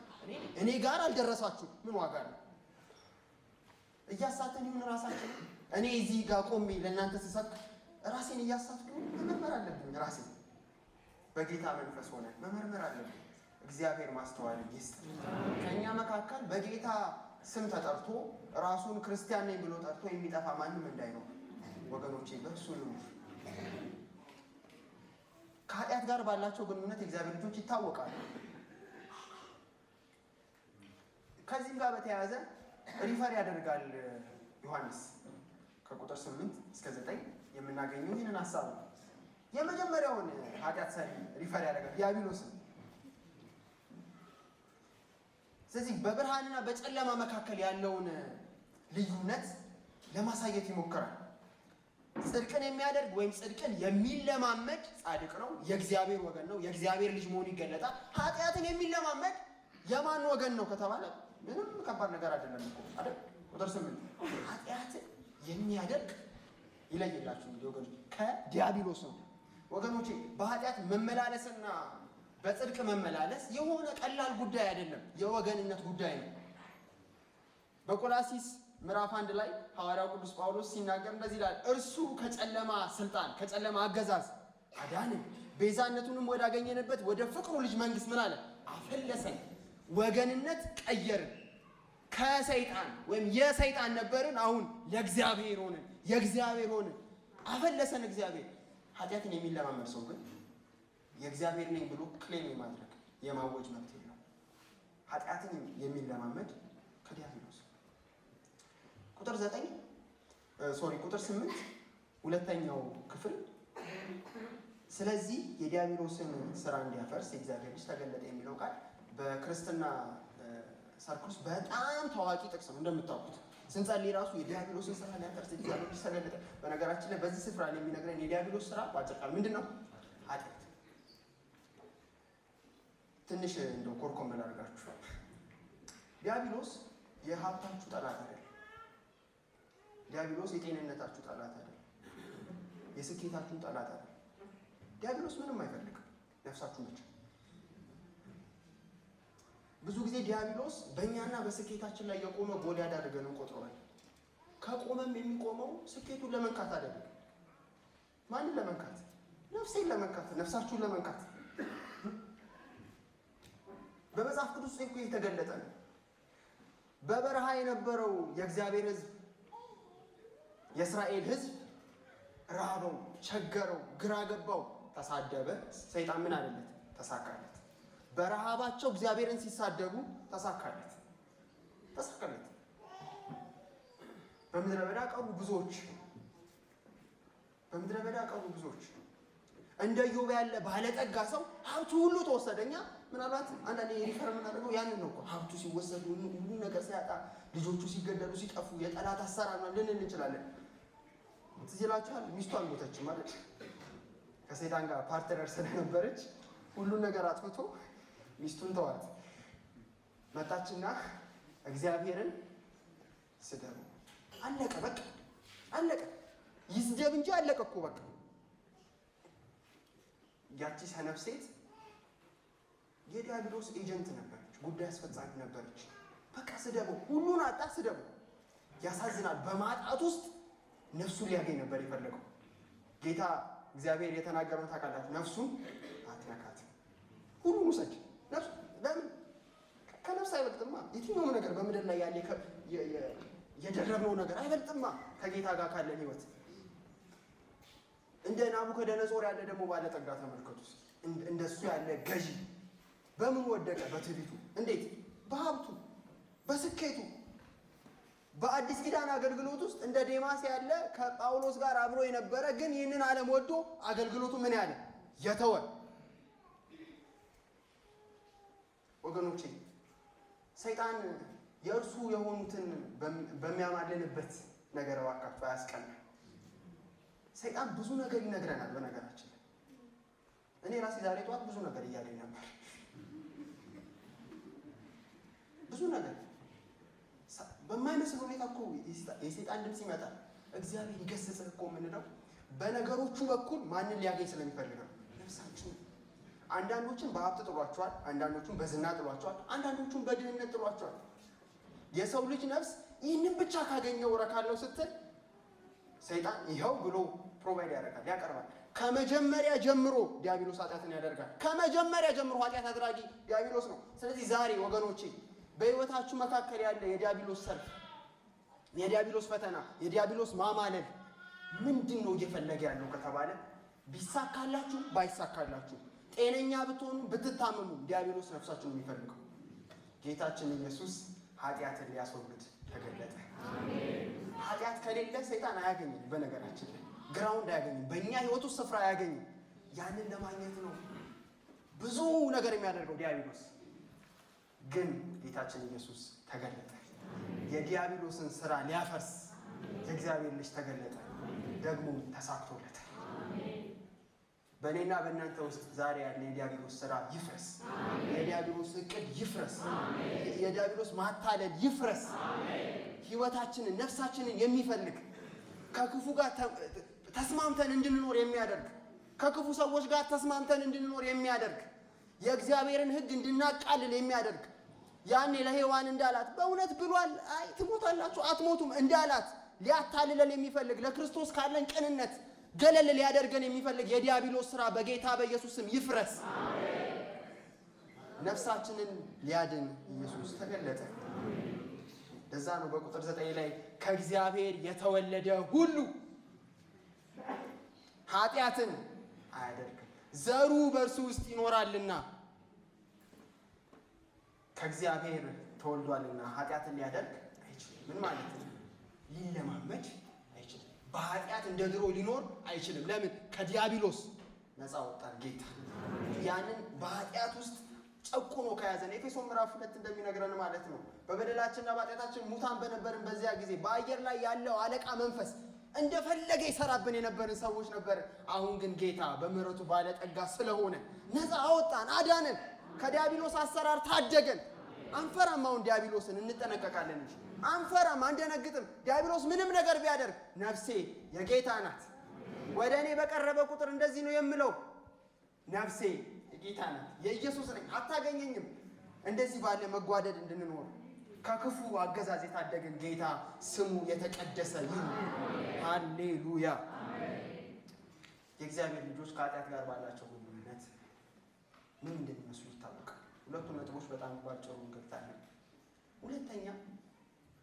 እኔ ጋር አልደረሳችሁ። ምን ዋጋ ነው? እያሳተን ይሁን ራሳችን። እኔ እዚህ ጋር ቆሜ ለእናንተ ስሰጥ ራሴን እያሳትኩ መመርመር አለብኝ። ራሴን በጌታ መንፈስ ሆነ መመርመር አለብኝ። እግዚአብሔር ማስተዋል ይስጥ። ከእኛ መካከል በጌታ ስም ተጠርቶ ራሱን ክርስቲያን ነኝ ብሎ ጠርቶ የሚጠፋ ማንም እንዳይኖር ወገኖቼ፣ በእሱ ነው። ከኃጢአት ጋር ባላቸው ግንኙነት የእግዚአብሔር ልጆች ይታወቃሉ። ከዚህም ጋር በተያያዘ ሪፈር ያደርጋል ዮሐንስ ከቁጥር 8 እስከ 9 የምናገኘው ይህንን ሀሳብ ነው። የመጀመሪያውን ኃጢአት ሰሪ ሪፈር ያደርጋል፣ ዲያብሎስን። ስለዚህ በብርሃንና በጨለማ መካከል ያለውን ልዩነት ለማሳየት ይሞክራል። ጽድቅን የሚያደርግ ወይም ጽድቅን የሚለማመድ ጻድቅ ነው፣ የእግዚአብሔር ወገን ነው፣ የእግዚአብሔር ልጅ መሆኑ ይገለጣል። ኃጢአትን የሚለማመድ የማን ወገን ነው ከተባለ ምንም ከባድ ነገር አይደለም እኮ አይደል? ቁጥር 8 ኃጢአትን የሚያደርግ ይለይላችሁ እንግዲህ ወገኖች ከዲያብሎስ ነው። ወገኖቼ በኃጢአት መመላለስና በጽድቅ መመላለስ የሆነ ቀላል ጉዳይ አይደለም፣ የወገንነት ጉዳይ ነው። በቆላሲስ ምዕራፍ 1 ላይ ሐዋርያው ቅዱስ ጳውሎስ ሲናገር እንደዚህ ይላል፣ እርሱ ከጨለማ ስልጣን ከጨለማ አገዛዝ አዳንን፣ ቤዛነቱንም ወዳገኘንበት ወደ ፍቅሩ ልጅ መንግስት ምን አለ? አፈለሰን፣ ወገንነት ቀየርን። ከሰይጣን ወይም የሰይጣን ነበርን፣ አሁን ለእግዚአብሔር ሆንን፣ የእግዚአብሔር ሆንን። አፈለሰን እግዚአብሔር። ኃጢአትን የሚለማመድ ሰው ግን የእግዚአብሔር ነኝ ብሎ ክሌም የማድረግ የማወጅ መብት የለው። ኃጢአትን የሚለማመድ ከዲያብሎስ። ቁጥር 8 ሁለተኛው ክፍል ስለዚህ የዲያብሎስን ስራ እንዲያፈርስ የእግዚአብሔር ልጅ ተገለጠ የሚለው ቃል በክርስትና ሰርክል ውስጥ በጣም ታዋቂ ጥቅስ ነው። እንደምታውቁት ስንጸልይ ራሱ የዲያብሎስን ስራ ሊያፈርስ የእግዚአብሔር ልጅ ተገለጠ። በነገራችን ላይ በዚህ ስፍራ ላይ የሚነግረን የዲያብሎስ ስራ በአጭር ቃል ምንድን ነው? ኃጢአት። ትንሽ እንደው ኮርኮም ላድርጋችሁ። ዲያብሎስ የሀብታችሁ ጠላት አይደለም። ዲያብሎስ የጤንነታችሁ ጠላት አይደለም። የስኬታችሁን ጠላት አይደለም። ዲያብሎስ ምንም አይፈልግም፣ ነፍሳችሁን ብቻ። ብዙ ጊዜ ዲያብሎስ በእኛና በስኬታችን ላይ የቆመ ጎልያድ አድርገን እንቆጥረዋለን። ከቆመም የሚቆመው ስኬቱን ለመንካት አይደለም። ማንን ለመንካት? ነፍሴን ለመንካት፣ ነፍሳችሁን ለመንካት። በመጽሐፍ ቅዱስ እኮ የተገለጠ ነው። በበረሃ የነበረው የእግዚአብሔር ሕዝብ የእስራኤል ሕዝብ ራበው፣ ቸገረው፣ ግራ ገባው፣ ተሳደበ። ሰይጣን ምን አለለት? ተሳካለት። በረሃባቸው እግዚአብሔርን ሲሳደቡ ተሳካለት። በምድረ በዳ ቀሩ ብዙዎች። እንደ ኢዮብ ያለ ባለጠጋ ሰው ሀብቱ ሁሉ ተወሰደኛ። ምናልባት አንዳንዴ ሪፈር የምናደርገው ያንን ነው እኮ። ሀብቱ ሲወሰድ፣ ሁሉ ነገር ሲያጣ፣ ልጆቹ ሲገደሉ፣ ሲጠፉ የጠላት አሰራር ነው ልንል እንችላለን። ትዝ ይላችኋል፣ ሚስቱ አልሞተችም ማለት ከሰይጣን ጋር ፓርትነር ስለነበረች ሁሉን ነገር አጥፍቶ ሚስቱን ተዋት። መጣችና እግዚአብሔርን ስደቡ። አለቀ፣ በቃ አለቀ። ይስደብ እንጂ አለቀ እኮ በቃ። ያቺ ሰነፍ ሴት የዲያብሎስ ኤጀንት ነበረች፣ ጉዳይ አስፈጻሚ ነበረች። በቃ ስደበው፣ ሁሉን አጣ፣ ስደበው። ያሳዝናል። በማጣት ውስጥ ነፍሱን ሊያገኝ ነበር የፈለገው። ጌታ እግዚአብሔር የተናገረውን ታውቃላችሁ፣ ነፍሱን አትነካት፣ ሁሉን ውሰድ። ነፍሱ ለምን? ከነፍስ አይበልጥማ። የትኛውም ነገር በምድር ላይ ያለ የደረብነው ነገር አይበልጥማ ከጌታ ጋር ካለን ህይወት። እንደ ናቡከደነጾር ያለ ደግሞ ባለጠጋ ተመልከቱ። እንደሱ ያለ ገዢ በምን ወደቀ? በትዕቢቱ። እንዴት? በሀብቱ፣ በስኬቱ። በአዲስ ኪዳን አገልግሎት ውስጥ እንደ ዴማስ ያለ ከጳውሎስ ጋር አብሮ የነበረ ግን ይህንን ዓለም ወዶ አገልግሎቱ ምን ያለ የተወ። ወገኖቼ ሰይጣን የእርሱ የሆኑትን በሚያማልንበት ነገር እባካችሁ አያስቀናል። ሰይጣን ብዙ ነገር ይነግረናል። በነገራችን ላይ እኔ ራሴ ዛሬ ጠዋት ብዙ ነገር እያለኝ ነበር። ብዙ ነገር በማይመስል ሁኔታ እኮ የሰይጣን ድምፅ ይመጣል። እግዚአብሔር ይገስጽህ እኮ የምንለው በነገሮቹ በኩል ማንን ሊያገኝ ስለሚፈልግ ነው? ነፍሳችሁ። አንዳንዶችን በሀብት ጥሏቸዋል፣ አንዳንዶቹን በዝና ጥሏቸዋል፣ አንዳንዶቹን በድህነት ጥሏቸዋል። የሰው ልጅ ነፍስ ይህንን ብቻ ካገኘው እረካለሁ ስትል ሰይጣን ይኸው ብሎ ፕሮቫይድ ያደርጋል፣ ያቀርባል። ከመጀመሪያ ጀምሮ ዲያብሎስ ኃጢአትን ያደርጋል። ከመጀመሪያ ጀምሮ ኃጢአት አድራጊ ዲያብሎስ ነው። ስለዚህ ዛሬ ወገኖቼ በሕይወታችሁ መካከል ያለ የዲያብሎስ ሰልፍ፣ የዲያብሎስ ፈተና፣ የዲያብሎስ ማማለል ምንድን ነው እየፈለገ ያለው ከተባለ ቢሳካላችሁ ባይሳካላችሁ፣ ጤነኛ ብትሆኑ ብትታመሙ፣ ዲያብሎስ ነፍሳችሁን የሚፈልገው ጌታችን ኢየሱስ ኃጢአትን ሊያስወግድ ተገለጠ። ኃጢአት ከሌለ ሰይጣን አያገኝም። በነገራችን ላይ ግራውንድ አያገኝም። በእኛ ሕይወት ውስጥ ስፍራ አያገኝም። ያንን ለማግኘት ነው ብዙ ነገር የሚያደርገው ዲያብሎስ። ግን ጌታችን ኢየሱስ ተገለጠ። የዲያብሎስን ስራ ሊያፈርስ የእግዚአብሔር ልጅ ተገለጠ፣ ደግሞ ተሳክቶለታል። በእኔና በእናንተ ውስጥ ዛሬ ያለ የዲያብሎስ ስራ ይፍረስ። የዲያብሎስ እቅድ ይፍረስ። የዲያብሎስ ማታለል ይፍረስ። ሕይወታችንን ነፍሳችንን የሚፈልግ ከክፉ ጋር ተስማምተን እንድንኖር የሚያደርግ ከክፉ ሰዎች ጋር ተስማምተን እንድንኖር የሚያደርግ የእግዚአብሔርን ሕግ እንድናቃልል የሚያደርግ ያኔ ለሔዋን እንዳላት በእውነት ብሏል፣ አይ ትሞታላችሁ አትሞቱም እንዳላት ሊያታልለን የሚፈልግ ለክርስቶስ ካለን ቅንነት ገለል ሊያደርገን የሚፈልግ የዲያብሎስ ስራ በጌታ በኢየሱስ ስም ይፍረስ። ነፍሳችንን ሊያድን ኢየሱስ ተገለጠ። ለዛ ነው በቁጥር 9 ላይ ከእግዚአብሔር የተወለደ ሁሉ ኃጢአትን አያደርግም፣ ዘሩ በእርሱ ውስጥ ይኖራልና። ከእግዚአብሔር ተወልዷልና ኃጢአትን ሊያደርግ አይችልም። ምን ማለት ነው? ሊለማመድ አይችልም። በኃጢአት እንደ ድሮ ሊኖር አይችልም። ለምን? ከዲያብሎስ ነፃ ወጣን ጌታ። ያንን በኃጢአት ውስጥ ጨቁኖ ከያዘን ኤፌሶን ምዕራፍ 2 እንደሚነግረን ማለት ነው። በበደላችንና በኃጢአታችን ሙታን በነበርን በዚያ ጊዜ በአየር ላይ ያለው አለቃ መንፈስ እንደፈለገ ይሰራብን የነበርን ሰዎች ነበር። አሁን ግን ጌታ በምሕረቱ ባለጠጋ ስለሆነ ነፃ አወጣን፣ አዳነን፣ ከዲያብሎስ አሰራር ታደገን። አንፈራም። አሁን ዲያብሎስን እንጠነቀቃለን እንጂ አንፈራም፣ አንደነግጥም። ዲያብሎስ ምንም ነገር ቢያደርግ ነፍሴ የጌታ ናት። ወደ እኔ በቀረበ ቁጥር እንደዚህ ነው የምለው፣ ነፍሴ የጌታ ናት፣ የኢየሱስ ነኝ፣ አታገኘኝም። እንደዚህ ባለ መጓደድ እንድንኖር ከክፉ አገዛዝ የታደገን ጌታ ስሙ የተቀደሰ ይሁን። ሃሌሉያ። የእግዚአብሔር ልጆች ከኃጢአት ጋር ባላቸው ግንኙነት ምን እንደሚመስሉ ይታወቃል። ሁለቱ ነጥቦች በጣም ባጭሩ እንገልጣለን። ሁለተኛ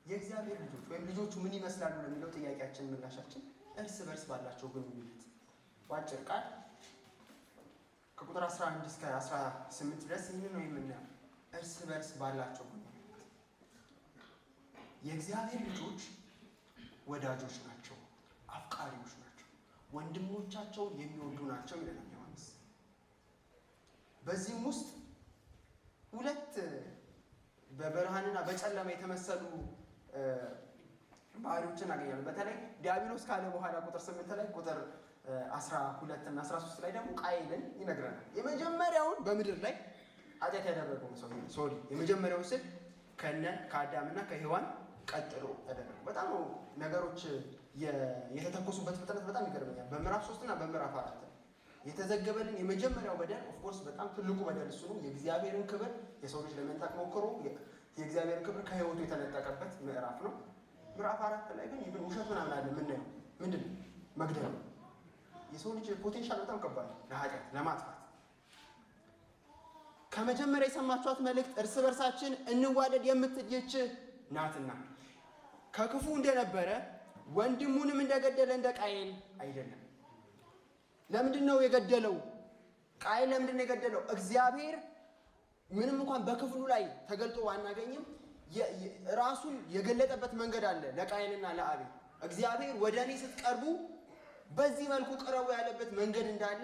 የእግዚአብሔር ልጆች ወይም ልጆቹ ምን ይመስላሉ ለሚለው ጥያቄያችን ምላሻችን እርስ በርስ ባላቸው ግንኙነት ባጭር ቃል ከቁጥር 11 እስከ 18 ድረስ ይህን ነው የምናየው። እርስ በርስ ባላቸው ግንኙነት የእግዚአብሔር ልጆች ወዳጆች ናቸው፣ አፍቃሪዎች ናቸው፣ ወንድሞቻቸውን የሚወዱ ናቸው ይለናል ዮሐንስ። በዚህም ውስጥ ሁለት በብርሃንና በጨለማ የተመሰሉ ባህሪዎችን አገኛለሁ። በተለይ ዲያብሎስ ካለ በኋላ ቁጥር 8 ላይ ቁጥር 12 እና 13 ላይ ደግሞ ቃየልን ይነግረናል። የመጀመሪያውን በምድር ላይ ኃጢአት ያደረገው ሰው የመጀመሪያው ስል ከአዳምና ከሔዋን ቀጥሎ ተደረገ። በጣም ነው ነገሮች የተተኮሱበት ፍጥነት በጣም ይገርመኛል። በምዕራፍ 3 እና በምዕራፍ 4 የተዘገበልን የመጀመሪያው በደል ኦፍኮርስ በጣም ትልቁ በደል እሱ ነው። የእግዚአብሔርን ክብር የሰው ልጅ ለመንጠቅ ሞክሮ የእግዚአብሔርን ክብር ከሕይወቱ የተነጠቀበት ምዕራፍ ነው። ምዕራፍ 4 ላይ ግን ይብን ውሸት ምናምን አለ። ምንድን ነው? መግደል ነው። የሰው ልጅ ፖቴንሻል በጣም ከባድ ነው ለኃጢአት ለማጥፋት። ከመጀመሪያ የሰማችኋት መልእክት እርስ በርሳችን እንዋደድ የምትል ይህች ናትና ከክፉ እንደነበረ ወንድሙንም እንደገደለ እንደ ቃየል አይደለም። ለምንድን ነው የገደለው? ቃየል ለምንድን ነው የገደለው? እግዚአብሔር ምንም እንኳን በክፍሉ ላይ ተገልጦ አናገኝም፣ ራሱን የገለጠበት መንገድ አለ ለቃየልና ለአቤል። እግዚአብሔር ወደ እኔ ስትቀርቡ በዚህ መልኩ ቅረቡ ያለበት መንገድ እንዳለ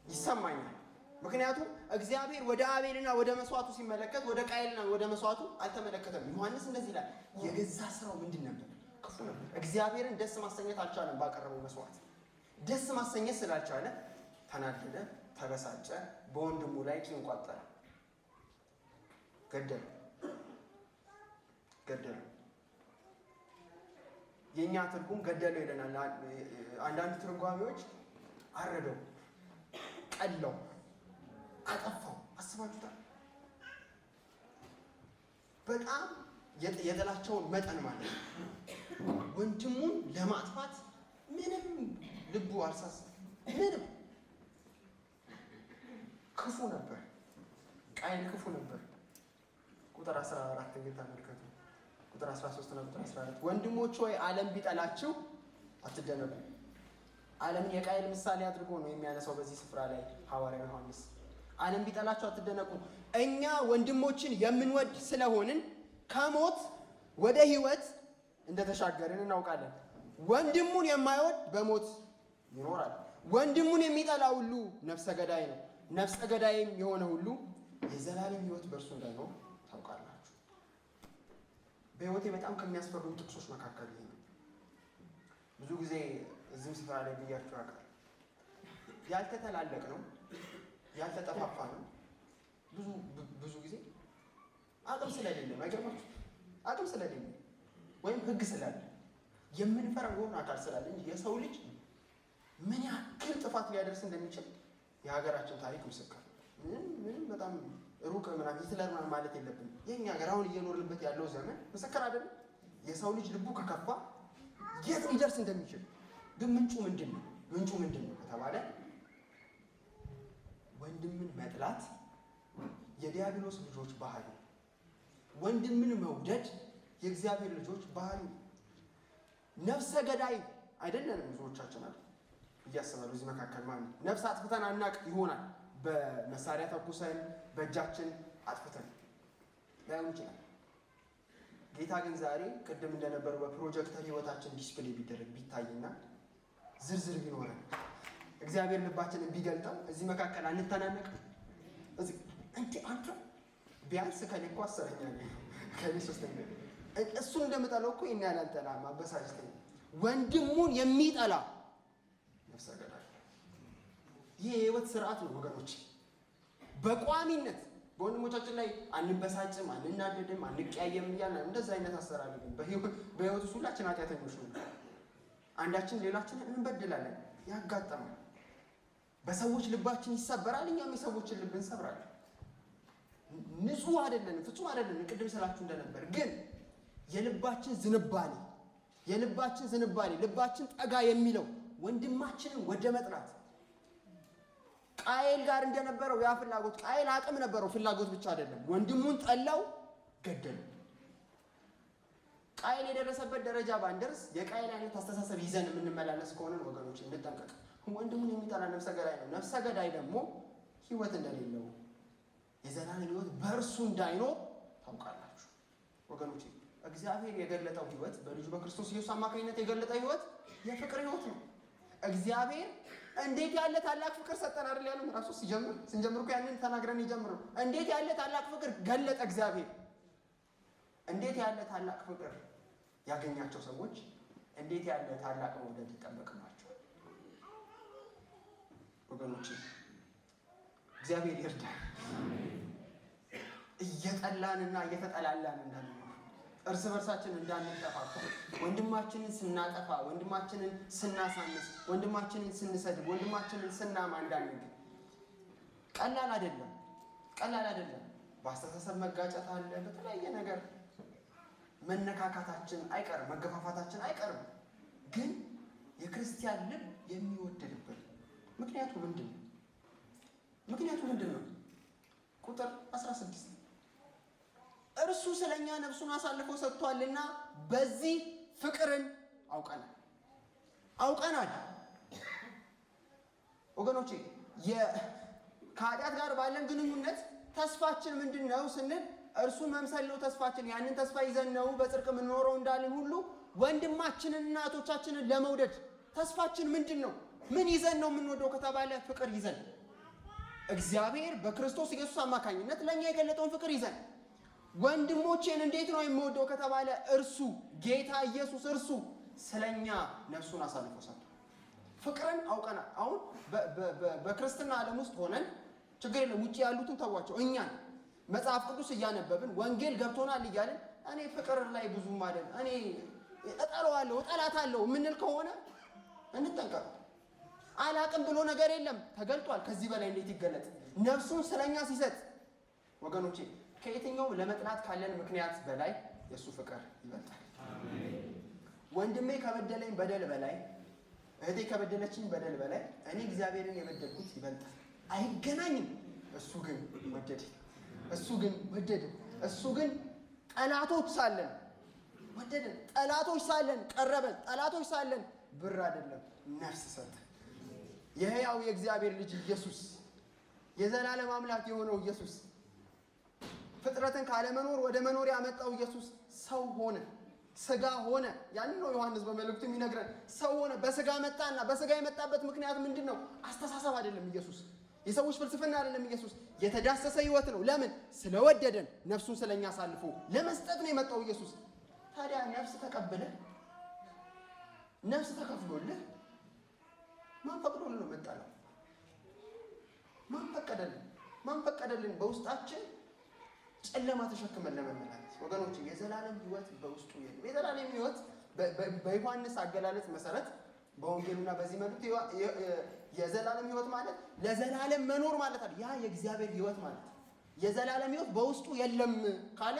ይሰማኛል። ምክንያቱም እግዚአብሔር ወደ አቤልና ወደ መስዋዕቱ ሲመለከት ወደ ቃየልና ወደ መስዋዕቱ አልተመለከተም። ዮሐንስ እንደዚህ ይላል፣ የገዛ ስራው ምንድን ነበር? ክፉ ነበር። እግዚአብሔርን ደስ ማሰኘት አልቻለም። ባቀረበው መስዋዕት ደስ ማሰኘት ስላልቻለ ተናደደ፣ ተበሳጨ፣ በወንድሙ ላይ ቂም ቋጠረ፣ ገደለው። የኛ ትርጉም ገደለው ይለናል። አንዳንድ ትርጓሜዎች አረደው፣ ቀለው፣ አጠፋው። አስባችሁታል? በጣም የጥላቸውን መጠን ማለት ነው። ወንድሙን ለማጥፋት ምንም ልቡ አልሳሳም። ምንም ክፉ ነበር። ቃየል ክፉ ነበር። ቁጥር 14 እንግዲህ ተመልከቱ። ቁጥር 13 እና ቁጥር 14 ወንድሞች ሆይ ዓለም ቢጠላችሁ አትደነቁ። ዓለምን የቃየል ምሳሌ አድርጎ ነው የሚያነሳው በዚህ ስፍራ ላይ ሐዋርያው ዮሐንስ። ዓለም ቢጠላችሁ አትደነቁ፣ እኛ ወንድሞችን የምንወድ ስለሆንን ከሞት ወደ ሕይወት እንደተሻገርን እናውቃለን። ወንድሙን የማይወድ በሞት ይኖራል። ወንድሙን የሚጠላ ሁሉ ነፍሰ ገዳይ ነው። ነፍሰ ገዳይም የሆነ ሁሉ የዘላለም ሕይወት በእርሱ እንዳይኖር ታውቃላችሁ። በሕይወቴ በጣም ከሚያስፈሩ ጥቅሶች መካከል ይሄ ነው። ብዙ ጊዜ እዚህም ስፍራ ላይ ብያችሁ ያውቃል። ያልተተላለቅ ነው፣ ያልተጠፋፋ ነው። ብዙ ጊዜ አቅም ስለሌለ አይገርማችሁ? አቅም ስለሌለ ወይም ሕግ ስላለ የምንፈራው የሆነ አካል ስላለ እንጂ የሰው ልጅ ምን ያክል ጥፋት ሊያደርስ እንደሚችል የሀገራችን ታሪክ ምስክር። ምንም በጣም ሩቅ ምናምን ሂትለር ምናምን ማለት የለብንም። የኛ ሀገር አሁን እየኖርንበት ያለው ዘመን ምስክር አይደለም? የሰው ልጅ ልቡ ከከፋ የት ሊደርስ እንደሚችል። ግን ምንጩ ምንድን ነው ከተባለ ወንድምን መጥላት የዲያብሎስ ልጆች ባህሪ፣ ወንድምን መውደድ የእግዚአብሔር ልጆች ባህሪ። ነፍሰ ገዳይ አይደለንም ብዙዎቻችን አይደል እያስባሉ እዚህ መካከል ማለት ነው። ነፍስ አጥፍተን አናቅ ይሆናል፣ በመሳሪያ ተኩሰን በእጃችን አጥፍተን ላይሆን ይችላል። ጌታ ግን ዛሬ ቅድም እንደነበረው በፕሮጀክተር ህይወታችን ዲስፕሌይ ቢደረግ ቢታይና ዝርዝር ቢኖረን እግዚአብሔር ልባችንን ቢገልጠው እዚህ መካከል አንተናነቅ። እዚህ አንተ ቢያንስ ከኔ እኮ አስረኛ ነው ከኔ ሶስተኛ እሱን እንደምጠላው እኮ ይሄን ያላልጠላም አበሳጭተኝ። ወንድሙን የሚጠላ ነፍሰ ገዳይ። ይህ የህይወት ስርዓት ነው ወገኖች። በቋሚነት በወንድሞቻችን ላይ አንበሳጭም፣ አንናደድም፣ አንቀያየም እያልን እንደዛ አይነት አሰራር ግን በህይወት ውስጥ ሁላችን ኃጢአተኞች ነን። አንዳችን ሌላችንን እንበድላለን፣ ያጋጠማል። በሰዎች ልባችን ይሰበራል፣ እኛም የሰዎችን ልብ እንሰብራለን። ንጹህ አይደለንም፣ ፍጹም አይደለንም። ቅድም ስላችሁ እንደነበር ግን የልባችን ዝንባሌ ልባችን ጠጋ የሚለው ወንድማችንን ወደ መጥላት ቃየል ጋር እንደነበረው ያ ፍላጎት፣ ቃየል አቅም ነበረው፣ ፍላጎት ብቻ አይደለም። ወንድሙን ጠላው፣ ገደለው። ቃየል የደረሰበት ደረጃ ባንደርስ የቃየል አይነት አስተሳሰብ ይዘን የምንመላለስ ከሆነ ወገኖች እንጠንቀቅ። ወንድሙን የሚጠላ ነፍሰ ገዳይ ነው። ነፍሰ ገዳይ ደግሞ ህይወት እንደሌለው የዘላለም ህይወት በእርሱ እንዳይኖር ታውቃላችሁ ወገኖች። እግዚአብሔር የገለጠው ህይወት በልጁ በክርስቶስ ኢየሱስ አማካኝነት የገለጠው ህይወት የፍቅር ህይወት ነው። እግዚአብሔር እንዴት ያለ ታላቅ ፍቅር ሰጠን አይደል ያለው ራሱ ስንጀምር እኮ ያንን ተናግረን ይጀምሩ። እንዴት ያለ ታላቅ ፍቅር ገለጠ እግዚአብሔር። እንዴት ያለ ታላቅ ፍቅር ያገኛቸው ሰዎች እንዴት ያለ ታላቅ መውደድ ይጠበቅባቸዋል ወገኖች። እግዚአብሔር ይርዳል። እየጠላንና እየተጠላላን እንዳንኖር፣ እርስ በርሳችን እንዳንጠፋፋ፣ ወንድማችንን ስናጠፋ፣ ወንድማችንን ስናሳንስ፣ ወንድማችንን ስንሰድብ፣ ወንድማችንን ስናማ እንዳንገኝ። ቀላል አይደለም። በአስተሳሰብ መጋጨት አለ፣ በተለያየ ነገር መነካካታችን አይቀርም፣ መገፋፋታችን አይቀርም። ግን የክርስቲያን ልብ የሚወደድበት ምክንያቱ ምንድን ነው? ቁጥር 16 እርሱ ስለኛ ነፍሱን አሳልፎ ሰጥቷልና በዚህ ፍቅርን አውቀናል። ወገኖቼ ከኃጢአት ጋር ባለን ግንኙነት ተስፋችን ምንድን ነው ስንል እርሱን መምሰል ነው ተስፋችን። ያንን ተስፋ ይዘን ነው በጽድቅ የምንኖረው እንዳልን ሁሉ ወንድማችንንና እህቶቻችንን ለመውደድ ተስፋችን ምንድን ነው? ምን ይዘን ነው የምንወደው ከተባለ ፍቅር ይዘን፣ እግዚአብሔር በክርስቶስ ኢየሱስ አማካኝነት ለእኛ የገለጠውን ፍቅር ይዘን። ወንድሞቼን እንዴት ነው የምወደው ከተባለ እርሱ ጌታ ኢየሱስ እርሱ ስለኛ ነፍሱን አሳልፎ ሰጥቷል። ፍቅርን አውቀናል። አሁን በክርስትና ዓለም ውስጥ ሆነን ችግር የለም ውጪ ያሉትን ተዋቸው፣ እኛን መጽሐፍ ቅዱስ እያነበብን ወንጌል ገብቶናል እያልን እኔ ፍቅር ላይ ብዙም አይደል እኔ እጠላዋለሁ እጠላታለሁ የምንል ከሆነ እንጠንቀቅ። አላቅም ብሎ ነገር የለም፣ ተገልጧል። ከዚህ በላይ እንዴት ይገለጥ? ነፍሱን ስለኛ ሲሰጥ ወገኖቼ ከየትኛው ለመጥላት ካለን ምክንያት በላይ የእሱ ፍቅር ይበልጣል። ወንድሜ ከበደለኝ በደል በላይ፣ እህቴ ከበደለችኝ በደል በላይ እኔ እግዚአብሔርን የበደልኩት ይበልጣል። አይገናኝም። እሱ ግን ወደደ፣ እሱ ግን ወደደ፣ እሱ ግን ጠላቶች ሳለን ወደደን፣ ጠላቶች ሳለን ቀረበን፣ ጠላቶች ሳለን ብር አይደለም ነፍስ ሰጠ። የሕያው የእግዚአብሔር ልጅ ኢየሱስ፣ የዘላለም አምላክ የሆነው ኢየሱስ፣ ፍጥረትን ካለመኖር ወደ መኖር ያመጣው ኢየሱስ ሰው ሆነ፣ ስጋ ሆነ። ያንን ነው ዮሐንስ በመልእክቱ የሚነግረን። ሰው ሆነ፣ በስጋ መጣና በስጋ የመጣበት ምክንያት ምንድን ነው? አስተሳሰብ አይደለም ኢየሱስ፣ የሰዎች ፍልስፍና አይደለም ኢየሱስ፣ የተዳሰሰ ህይወት ነው። ለምን? ስለወደደን ነፍሱን ስለኛ አሳልፎ ለመስጠት ነው የመጣው ኢየሱስ። ታዲያ ነፍስ ተቀብለህ ነፍስ ተከፍሎልህ ማን ፈቅዶልን ነው መጣለው? ማን ፈቀደልን? ማን ፈቀደልን? በውስጣችን ጨለማ ተሸክመን ለመመላለስ ወገኖች፣ የዘላለም ህይወት በውስጡ የለም። የዘላለም ህይወት በዮሐንስ አገላለጽ መሰረት በወንጌሉና በዚህ መልእክት የዘላለም ህይወት ማለት ለዘላለም መኖር ማለት አይደል። ያ የእግዚአብሔር ህይወት ማለት የዘላለም ህይወት በውስጡ የለም ካለ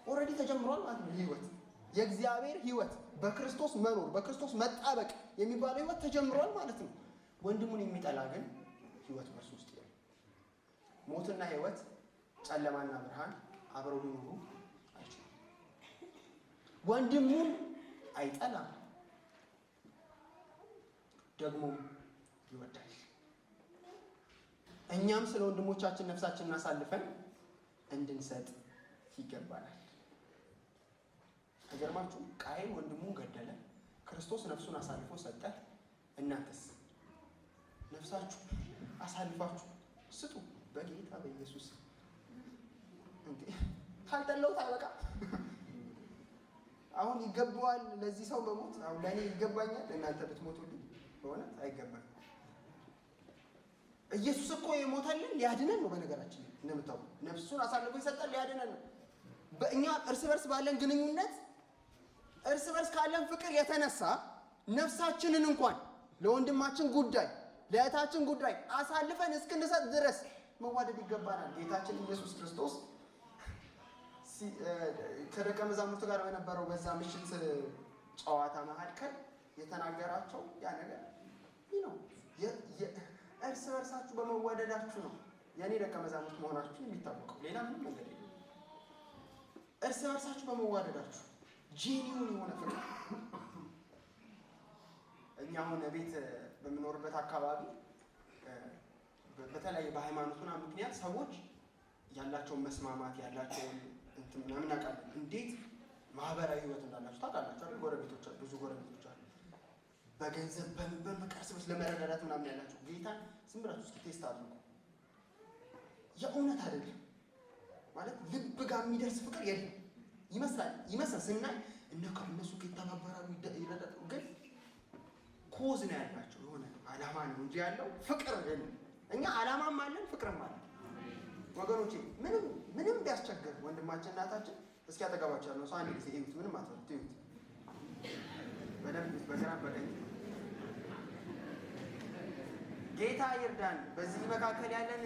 ኦልሬዲ ተጀምሯል ማለት ነው። ህይወት የእግዚአብሔር ህይወት በክርስቶስ መኖር በክርስቶስ መጣበቅ የሚባለው ህይወት ተጀምሯል ማለት ነው። ወንድሙን የሚጠላ ግን ህይወት በእርሱ ውስጥ የለም። ሞትና ህይወት፣ ጨለማና ብርሃን አብረው ሊኖሩ አይችሉም። ወንድሙን አይጠላም፣ ደግሞም ይወዳል። እኛም ስለ ወንድሞቻችን ነፍሳችንን አሳልፈን እንድንሰጥ ይገባናል። ተገርማችሁ ቃየል ወንድሙን ገደለ፣ ክርስቶስ ነፍሱን አሳልፎ ሰጠ። እናንተስ ነፍሳችሁ አሳልፋችሁ ስጡ በጌታ በኢየሱስ። እንዴ ካልጠላሁት አይበቃ? አሁን ይገባዋል ለዚህ ሰው መሞት? አሁን ለእኔ ይገባኛል እናንተ ብትሞቱልኝ በእውነት አይገባኝ። ኢየሱስ እኮ የሞተልን ሊያድነን ነው። በነገራችን እንደምታውቁ ነፍሱን አሳልፎ የሰጠን ሊያድነን ነው። በእኛ እርስ በርስ ባለን ግንኙነት እርስ በርስ ካለን ፍቅር የተነሳ ነፍሳችንን እንኳን ለወንድማችን ጉዳይ ለእህታችን ጉዳይ አሳልፈን እስክንሰጥ ድረስ መዋደድ ይገባናል። ጌታችን ኢየሱስ ክርስቶስ ከደቀ መዛሙርቱ ጋር በነበረው በዛ ምሽት ጨዋታ መካከል የተናገራቸው ያ ነገር ይህ ነው። እርስ በርሳችሁ በመዋደዳችሁ ነው የእኔ ደቀ መዛሙርት መሆናችሁ የሚታወቀው። ሌላ ምንም ነገር የለም። እርስ በርሳችሁ በመዋደዳችሁ ጄኒውን የሆነ ፍቅር። እኛ አሁን ቤት በምኖርበት አካባቢ በተለያየ በሃይማኖቱና ምክንያት ሰዎች ያላቸውን መስማማት ያላቸውን እንትን ምናምን እናውቃለን። እንዴት ማህበራዊ ህይወት እንዳላችሁ ታውቃላችሁ አይደል? ጎረቤቶች ብዙ ጎረቤቶች አሉ። በገንዘብ በመቀርስ በስ ለመረዳዳት ምናምን ያላችሁ ጌታን ዝም ብላችሁ እስኪ ቴስት አድርጉ። የእውነት አይደለም ማለት ልብ ጋር የሚደርስ ፍቅር የለም ይመስላል ስናይ እነሱ ከተባበራሉ ይረዳሉ፣ ግን ኮዝ ነው ያላቸው የሆነ አላማ ነው እንጂ ያለው ፍቅር የለም። እኛ አላማም አለን ፍቅርም አለን ወገኖቼ። ምንም ቢያስቸግር ወንድማችን እናታችን እስኪ አጠገባቸው ያለው ሰው አንድ ጊዜ እዩት፣ ምንም አትፈሩት፣ እዩት በደንብ በግራ በቀኝ። ጌታ ይርዳን። በዚህ መካከል ያለን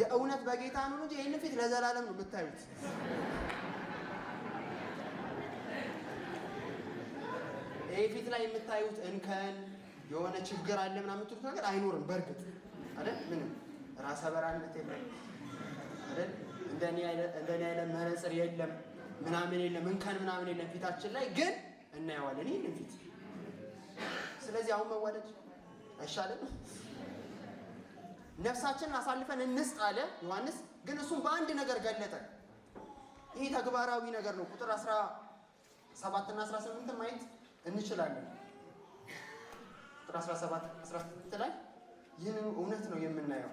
የእውነት በጌታ ነው እንጂ ይህን ፊት ለዘላለም ነው የምታዩት። ይህ ፊት ላይ የምታዩት እንከን የሆነ ችግር አለ ምናምን የምትሉት ነገር አይኖርም። በእርግጥ አይደል? ምንም ራሰ በራነት የለም አይደል? እንደኔ አይነት መነጽር የለም ምናምን የለም እንከን ምናምን የለም ፊታችን ላይ፣ ግን እናየዋለን ይህንን ፊት። ስለዚህ አሁን መዋደድ አይሻልም? ነፍሳችንን አሳልፈን እንስጥ አለ ዮሐንስ። ግን እሱም በአንድ ነገር ገለጠ። ይሄ ተግባራዊ ነገር ነው። ቁጥር 17 እና 18 ማየት እንችላለን። ቁጥር 17 18 ላይ ይህንን እውነት ነው የምናየው።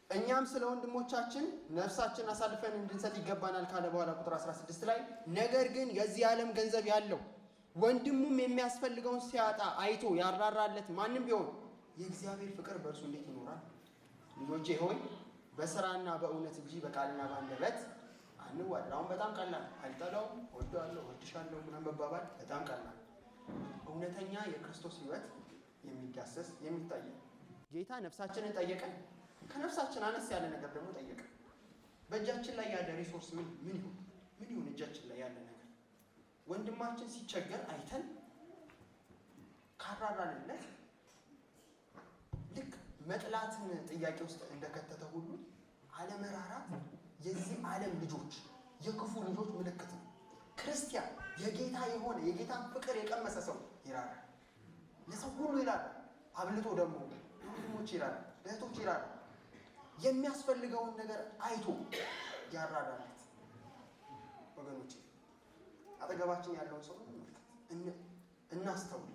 እኛም ስለ ወንድሞቻችን ነፍሳችን አሳልፈን እንድንሰጥ ይገባናል ካለ በኋላ ቁጥር 16 ላይ ነገር ግን የዚህ ዓለም ገንዘብ ያለው ወንድሙም የሚያስፈልገውን ሲያጣ አይቶ ያራራለት ማንም ቢሆን የእግዚአብሔር ፍቅር በእርሱ እንዴት ይኖራል? ልጆቼ ሆይ በስራና በእውነት እንጂ በቃልና በአንደበት አንዋደድ። አሁን በጣም ቀላል፣ አልጠላውም፣ እወደዋለሁ፣ እወድሻለሁ ምናምን መባባል በጣም ቀላል። እውነተኛ የክርስቶስ ሕይወት የሚዳሰስ የሚታይ ጌታ ነፍሳችንን ጠየቀን። ከነፍሳችን አነስ ያለ ነገር ደግሞ ጠየቀን። በእጃችን ላይ ያለ ሪሶርስ ምን ይሁን? እጃችን ላይ ያለ ነገር ወንድማችን ሲቸገር አይተን ካራራንለት ልክ መጥላትን ጥያቄ ውስጥ እንደከተተ ሁሉ አለመራራት የዚህ ዓለም ልጆች የክፉ ልጆች ምልክት ነው። ክርስቲያን የጌታ የሆነ የጌታን ፍቅር የቀመሰ ሰው ይራራል፣ ለሰው ሁሉ ይራራል። አብልጦ ደግሞ ወንድሞች ይራራል፣ እህቶች ይራራል። የሚያስፈልገውን ነገር አይቶ ያራራለት። ወገኖች አጠገባችን ያለውን ሰው እናስተውል።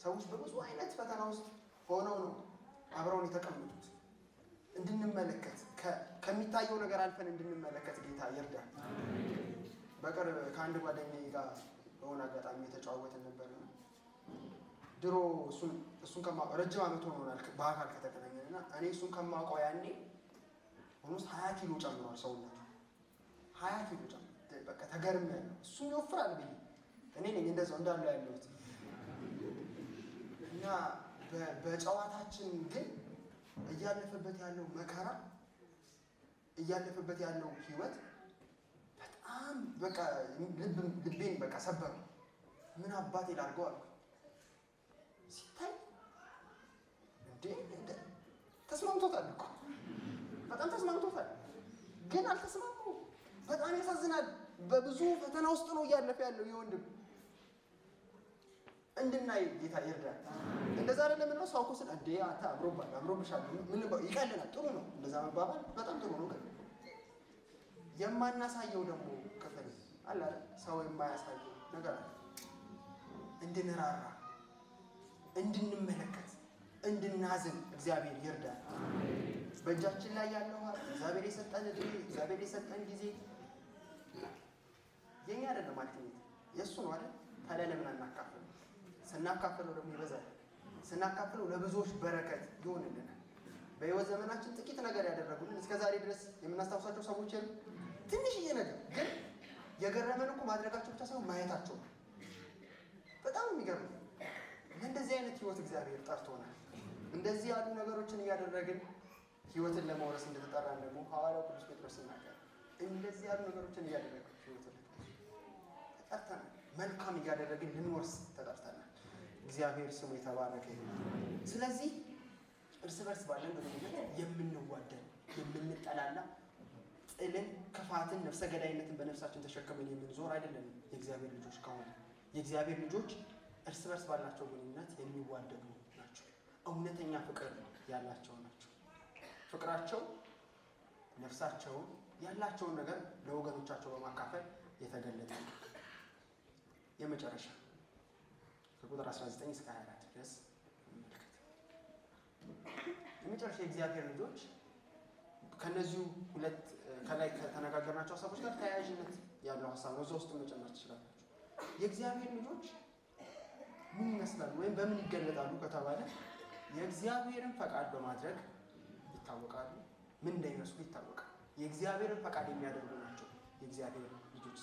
ሰዎች በብዙ አይነት ፈተና ውስጥ ሆነው ነው አብረውን የተቀመጡት። እንድንመለከት ከሚታየው ነገር አልፈን እንድንመለከት ጌታ ይርዳል። በቅርብ ከአንድ ጓደኛዬ ጋር በሆነ አጋጣሚ የተጫወትን ነበር። ድሮ እሱን ከማውቀው ረጅም ዓመት ሆኖናል በአካል ከተገናኘን እና እኔ እሱን ከማውቀው ያኔ ኦልሞስት 20 ኪሎ ጨምሯል ሰውነቱ። 20 ኪሎ ጨምሯል። በቃ ተገርሜያለሁ። እሱም ይወፍራል ብዬ እኔ ነኝ እንደዛው እንዳለው ያለሁት እና በጨዋታችን ግን እያለፈበት ያለው መከራ እያለፈበት ያለው ህይወት በጣም በቃ ልቤን በቃ ሰበረው። ምን አባቴ ላድርገው አልኩ። ሲታይ እንዴ ተስማምቶታል እኮ በጣም ተስማምቶታል፣ ግን አልተስማማው። በጣም ያሳዝናል። በብዙ ፈተና ውስጥ ነው እያለፈ ያለው የወንድም እንድናይ ጌታ ይርዳል። እንደዛ አይደለም ነው ሰው እኮ ስለ እንዴ አንተ አምሮብሻል ምን ይቀልናል። ጥሩ ነው እንደዛ መባባል በጣም ጥሩ ነው። ግን የማናሳየው ደግሞ ክፍል አለ አይደል? ሰው የማያሳየው ነገር አለ። እንድንራራ፣ እንድንመለከት፣ እንድናዝን እግዚአብሔር ይርዳል። በእጃችን ላይ ያለው እግዚአብሔር የሰጠን እድሜ፣ እግዚአብሔር የሰጠን ጊዜ የኛ አይደለም ማለት ነው፣ የእሱ ነው አይደል? ታዲያ ለምን አናካፍለው? ስናካፍለው ደግሞ ይበዛል። ስናካፍለው ለብዙዎች በረከት ይሆንልናል። በሕይወት ዘመናችን ጥቂት ነገር ያደረጉልን እስከ ዛሬ ድረስ የምናስታውሳቸው ሰዎች የሉ። ትንሽዬ ነገር ግን የገረመን እኮ ማድረጋቸው ብቻ ሳይሆን ማየታቸው በጣም የሚገርም። ለእንደዚህ አይነት ሕይወት እግዚአብሔር ጠርቶናል። እንደዚህ ያሉ ነገሮችን እያደረግን ሕይወትን ለመውረስ እንደተጠራን ደግሞ ሐዋርያው ቅዱስ ጴጥሮስ ይናገራል። እንደዚህ ያሉ ነገሮችን እያደረግን ሕይወትን ተጠርተናል። መልካም እያደረግን ልንወርስ ተጠርተናል። እግዚአብሔር ስሙ የተባረከ ይሁን። ስለዚህ እርስ በርስ ባለን ግንኙነት የምንዋደድ የምንጠላላ፣ ጥልን፣ ክፋትን፣ ነፍሰ ገዳይነትን በነፍሳችን ተሸክመን የምንዞር አይደለም። የእግዚአብሔር ልጆች ከሆነ የእግዚአብሔር ልጆች እርስ በርስ ባላቸው ግንኙነት የሚዋደዱ ናቸው። እውነተኛ ፍቅር ያላቸው ናቸው። ፍቅራቸው ነፍሳቸውን ያላቸውን ነገር ለወገኖቻቸው በማካፈል የተገለጠ ነው። የመጨረሻ ከቁጥር 19 እስከ 24 ድረስ እንመልከት። የመጨረሻ የእግዚአብሔር ልጆች ከነዚሁ ሁለት ከላይ ከተነጋገርናቸው ሀሳቦች ጋር ተያያዥነት ያለው ሀሳብ ነው። እዛ ውስጥ መጨመር ትችላላችሁ። የእግዚአብሔር ልጆች ምን ይመስላሉ ወይም በምን ይገለጣሉ ከተባለ የእግዚአብሔርን ፈቃድ በማድረግ ይታወቃሉ። ምን እንደሚመስሉ ይታወቃል። የእግዚአብሔርን ፈቃድ የሚያደርጉ ናቸው የእግዚአብሔር ልጆች።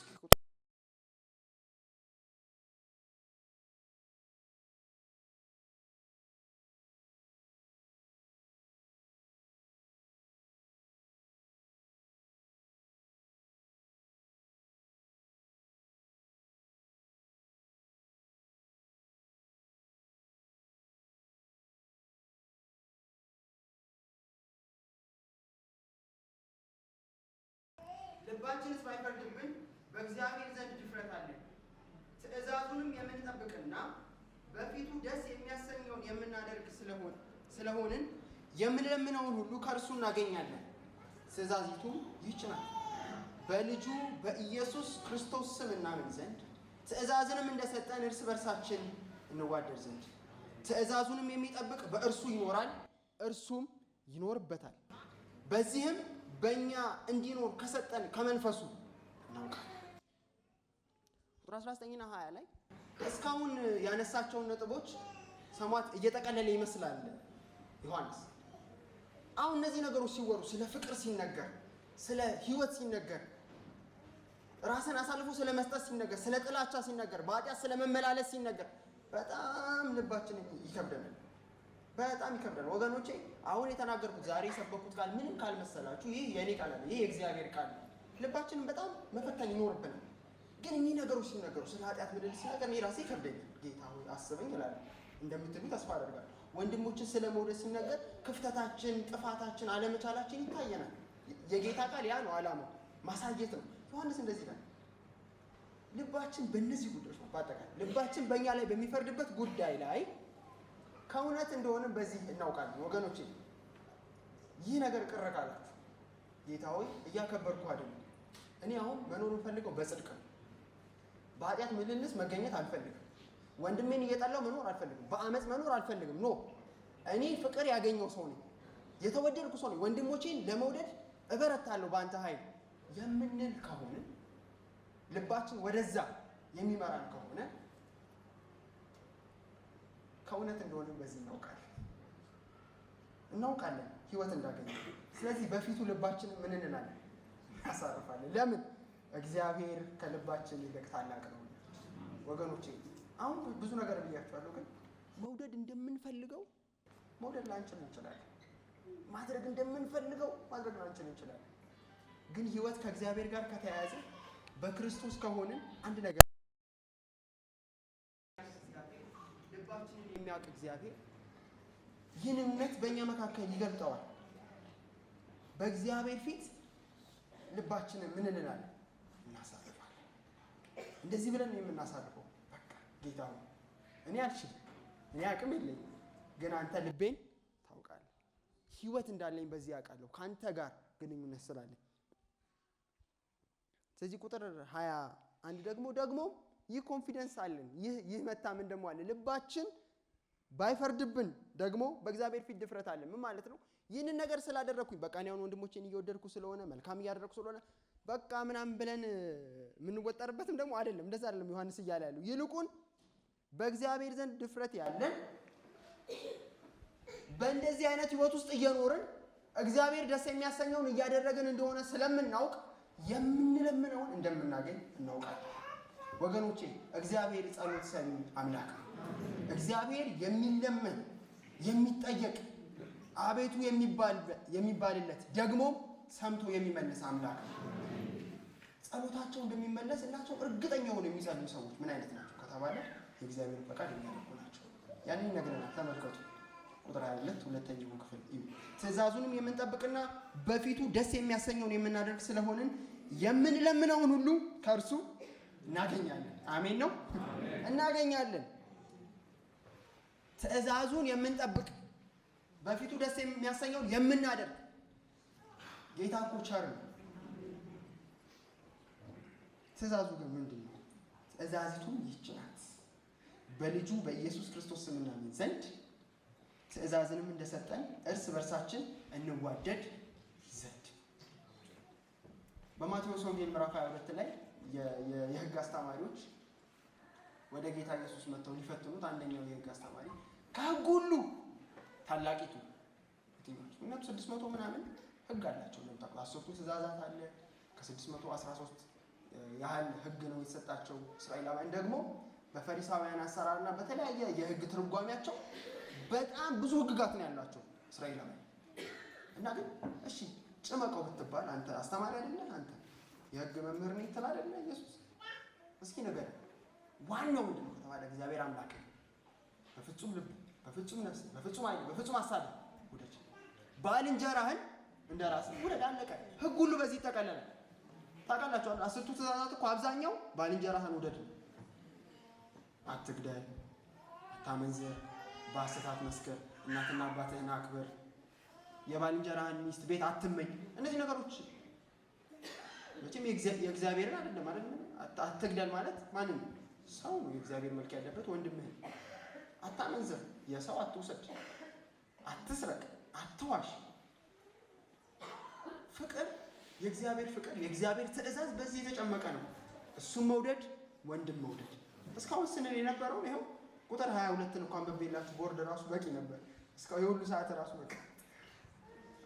ልባችንስ ባይፈርድብን በእግዚአብሔር ዘንድ ድፍረት አለን። ትእዛዙንም የምንጠብቅና በፊቱ ደስ የሚያሰኘውን የምናደርግ ስለሆንን የምንለምነውን ሁሉ ከእርሱ እናገኛለን። ትእዛዚቱ ይህች ናት፣ በልጁ በኢየሱስ ክርስቶስ ስም እናምን ዘንድ ትእዛዝንም እንደሰጠን እርስ በርሳችን እንዋደድ ዘንድ። ትእዛዙንም የሚጠብቅ በእርሱ ይኖራል፣ እርሱም ይኖርበታል። በዚህም በእኛ እንዲኖር ከሰጠን ከመንፈሱ እናውቃለን። ቁጥር 19ና 20 ላይ እስካሁን ያነሳቸውን ነጥቦች ሰማት እየጠቀለለ ይመስላል ዮሐንስ። አሁን እነዚህ ነገሮች ሲወሩ ስለ ፍቅር ሲነገር፣ ስለ ሕይወት ሲነገር፣ ራስን አሳልፎ ስለ መስጠት ሲነገር፣ ስለ ጥላቻ ሲነገር፣ በኃጢአት ስለ መመላለስ ሲነገር በጣም ልባችን ይከብደናል። በጣም ይከብደናል ወገኖቼ። አሁን የተናገርኩት ዛሬ የሰበኩት ቃል ምንም ካልመሰላችሁ ይህ የኔ ቃል አለ፣ ይህ የእግዚአብሔር ቃል ነው። ልባችንን በጣም መፈተን ይኖርብናል። ግን እኚህ ነገሮች ሲነገሩ ስለ ኃጢአት ምድል ሲነገር እኔ ራሴ ይከብደኛል። ጌታ ሆይ አስበኝ እላለሁ። እንደምትሉ ተስፋ አደርጋለሁ። ወንድሞችን ስለ መውደድ ሲነገር ክፍተታችን፣ ጥፋታችን፣ አለመቻላችን ይታየናል። የጌታ ቃል ያ ነው ዓላማው፣ ማሳየት ነው። ዮሐንስ እንደዚህ ይላል፣ ልባችን በእነዚህ ጉዳዮች ነው። በአጠቃላይ ልባችን በእኛ ላይ በሚፈርድበት ጉዳይ ላይ ከእውነት እንደሆነ በዚህ እናውቃለን። ወገኖቼ ይህ ነገር ቅር ካላችሁ ጌታ ሆይ እያከበርኩ አይደለም። እኔ አሁን መኖር የምፈልገው በጽድቅ ነው። በኃጢአት ምልልስ መገኘት አልፈልግም። ወንድሜን እየጠላው መኖር አልፈልግም። በአመፅ መኖር አልፈልግም። ኖ እኔ ፍቅር ያገኘው ሰው ነኝ፣ የተወደድኩ ሰው ነኝ። ወንድሞቼን ለመውደድ እበረታለሁ በአንተ ኃይል የምንል ከሆነ ልባችን ወደዛ የሚመራን ከሆነ ከእውነት እንደሆነ በዚህ እናውቃለን ህይወት እንዳገኘ። ስለዚህ በፊቱ ልባችንን ምን እንላለን? እናሳርፋለን። ለምን? እግዚአብሔር ከልባችን ይልቅ ታላቅ ነው። ወገኖቼ አሁን ብዙ ነገር ብያችኋለሁ፣ ግን መውደድ እንደምንፈልገው መውደድ ላንችል እንችላለን። ማድረግ እንደምንፈልገው ማድረግ ላንችል እንችላለን። ግን ህይወት ከእግዚአብሔር ጋር ከተያያዘ በክርስቶስ ከሆንን አንድ ነገር ልባችንን የሚያውቅ እግዚአብሔር ይህን እውነት በእኛ መካከል ይገልጠዋል። በእግዚአብሔር ፊት ልባችንን ምን እንላለን? እናሳርፋለን። እንደዚህ ብለን የምናሳርፈው በቃ ጌታ ሆይ እኔ አልችልም፣ እኔ አቅም የለኝም፣ ግን አንተ ልቤን ታውቃለህ። ህይወት እንዳለኝ በዚህ አውቃለሁ፣ ከአንተ ጋር ግንኙነት ስላለኝ። ስለዚህ ቁጥር 21 ደግሞ ይህ ኮንፊደንስ አለን፣ ይህ መታመን ደግሞ አለ። ልባችን ባይፈርድብን ደግሞ በእግዚአብሔር ፊት ድፍረት አለን። ምን ማለት ነው? ይህንን ነገር ስላደረግኩኝ በቃ እኔ አሁን ወንድሞቼን እየወደድኩ ስለሆነ መልካም እያደረግኩ ስለሆነ በቃ ምናምን ብለን የምንወጠርበትም ደግሞ አይደለም። እንደዛ አይደለም ዮሐንስ እያለ ያለው። ይልቁን በእግዚአብሔር ዘንድ ድፍረት ያለን በእንደዚህ አይነት ህይወት ውስጥ እየኖርን እግዚአብሔር ደስ የሚያሰኘውን እያደረግን እንደሆነ ስለምናውቅ የምንለምነውን እንደምናገኝ እናውቃለን። ወገኖቼ እግዚአብሔር ጸሎት ሰሚ አምላክ ነው። እግዚአብሔር የሚለመን የሚጠየቅ አቤቱ የሚባልለት ደግሞ ሰምቶ የሚመልስ አምላክ ነው። ጸሎታቸው እንደሚመለስላቸው እርግጠኛ ሆነው የሚጸልዩ ሰዎች ምን አይነት ናቸው ከተባለ የእግዚአብሔር ፈቃድ የሚያደርጉ ናቸው። ያንን ነግረናል። ተመልከቱ ቁጥር 22 ሁለተኛው ክፍል እዩ። ትእዛዙንም የምንጠብቅና በፊቱ ደስ የሚያሰኘውን የምናደርግ ስለሆንን የምንለምነውን ሁሉ ከእርሱ እናገኛለን። አሜን ነው። እናገኛለን። ትእዛዙን የምንጠብቅ በፊቱ ደስ የሚያሰኘውን የምናደርግ ጌታ እኮ ቸር ነው። ትእዛዙ ግን ምንድን ነው? ትእዛዚቱ ይህች ናት፣ በልጁ በኢየሱስ ክርስቶስ ስም እናምን ዘንድ ትእዛዝንም እንደሰጠን እርስ በርሳችን እንዋደድ ዘንድ። በማቴዎስ ወንጌል ምዕራፍ 22 ላይ የሕግ አስተማሪዎች ወደ ጌታ ኢየሱስ መጥተው ሊፈትኑት አንደኛው የሕግ አስተማሪ ከሕግ ሁሉ ታላቂቱ እነሱ 600 ምናምን ሕግ አላቸው። ለምታውቁ 10ቱ ትእዛዛት አለ። ከ613 ያህል ሕግ ነው የተሰጣቸው። እስራኤላውያን ደግሞ በፈሪሳውያን አሰራርና በተለያየ የሕግ ትርጓሜያቸው በጣም ብዙ ሕግጋት ነው ያሏቸው እስራኤላውያን። እና ግን እሺ ጭመቀው ብትባል አንተ አስተማሪ አይደለህ? አንተ የሕግ መምህር ነኝ ትል አይደለ? ኢየሱስ እስኪ ነገር ዋናው ምንድን ነው ከተባለ እግዚአብሔር አምላክ በፍጹም ልብ፣ በፍጹም ነፍስ፣ በፍጹም ኃይል፣ በፍጹም ሐሳብ ውደድ፣ ባልንጀራህን እንደ ራስህ ውደድ። አለቀ። ሕግ ሁሉ በዚህ ይጠቀለላል። ታውቃላችሁ 10ቱ ትእዛዛት እኮ አብዛኛው ባልንጀራህን ውደድ ነው። አትግደል፣ አታመንዝር፣ በሐሰት አትመስክር፣ እናትና አባትህን አክብር፣ የባልንጀራህን ሚስት ቤት አትመኝ። እነዚህ ነገሮች መቼም የእግዚአብሔርን አይደለም አይደል? አትግደል ማለት ማንም ሰው ነው የእግዚአብሔር መልክ ያለበት ወንድምህን። አታመንዝር፣ የሰው አትውሰድ፣ አትስረቅ፣ አትዋሽ። ፍቅር፣ የእግዚአብሔር ፍቅር፣ የእግዚአብሔር ትእዛዝ በዚህ የተጨመቀ ነው። እሱም መውደድ፣ ወንድም መውደድ። እስካሁን ስንል የነበረው ይኸው ቁጥር 22 እንኳን በቤላችሁ ቦርድ ራሱ በቂ ነበር። እስካሁን የሁሉ ሰዓት ራሱ በቃ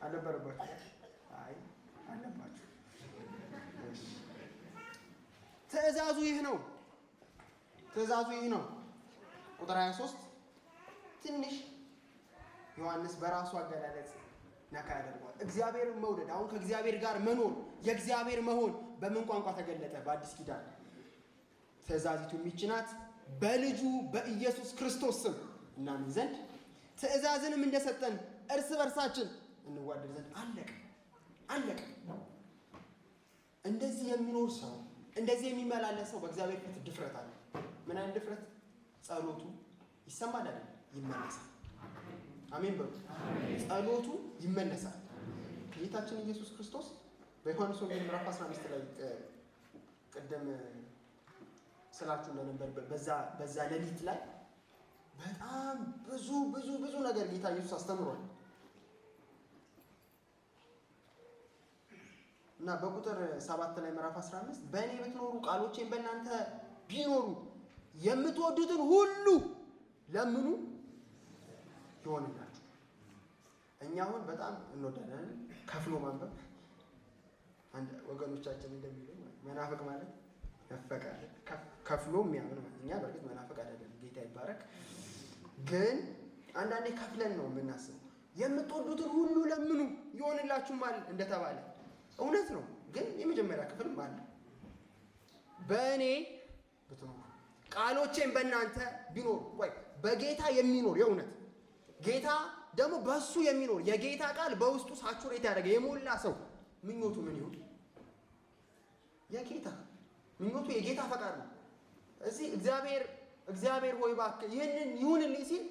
አልነበረባችሁ? አይ አለባችሁ። ትእዛዙ ይህ ነው። ትእዛዙ ይህ ነው። ቁጥር 23 ትንሽ ዮሐንስ በራሱ አገላለጽ ነካ ያደርገዋል። እግዚአብሔርን መውደድ፣ አሁን ከእግዚአብሔር ጋር መኖር፣ የእግዚአብሔር መሆን በምን ቋንቋ ተገለጠ? በአዲስ ኪዳን ትእዛዚቱ ይህች ናት፣ በልጁ በኢየሱስ ክርስቶስ ስም እናምን ዘንድ ትእዛዝንም እንደሰጠን እርስ በርሳችን እንዋደድ ዘንድ። አለቀ አለቀ። እንደዚህ የሚኖር ሰው፣ እንደዚህ የሚመላለስ ሰው በእግዚአብሔር ፊት ድፍረት አለ። ምን አይነት ድፍረት? ጸሎቱ ይሰማል አይደል? ይመለሳል። አሜን በሉ። ጸሎቱ ይመለሳል። ጌታችን ኢየሱስ ክርስቶስ በዮሐንስ ወንጌል ምዕራፍ 15 ላይ ቅድም ስላችሁ እንደነበር በዛ ሌሊት ላይ በጣም ብዙ ነገር ጌታ ኢየሱስ አስተምሯል እና በቁጥር 7 ላይ ምዕራፍ 15 በእኔ ብትኖሩ ቃሎቼን በእናንተ ቢኖሩ የምትወዱትን ሁሉ ለምኑ ይሆንላችሁ። እኛ አሁን በጣም እንወዳለን ከፍሎ ማንበብ። አንድ ወገኖቻችን እንደሚሉ መናፍቅ ማለት ነፈቃለ ከፍሎ የሚያምን ማለት። እኛ በእርግጥ መናፍቅ አይደለም፣ ጌታ ይባረክ። ግን አንዳንዴ ከፍለን ነው የምናስበው። የምትወዱትን ሁሉ ለምኑ ይሆንላችሁማል እንደተባለ እውነት ነው። ግን የመጀመሪያ ክፍል ማለት በእኔ ብትኖሩ ቃሎቼን በእናንተ ቢኖሩ፣ ወይ በጌታ የሚኖር የእውነት ጌታ ደግሞ በሱ የሚኖር የጌታ ቃል በውስጡ ሳቹሬት ያደረገ የሞላ ሰው ምኞቱ ምን ይሁን? የጌታ ምኞቱ የጌታ ፈቃድ ነው። እዚህ እግዚአብሔር ሆይ እባክህ ይህንን ይሁንልኝ ሲል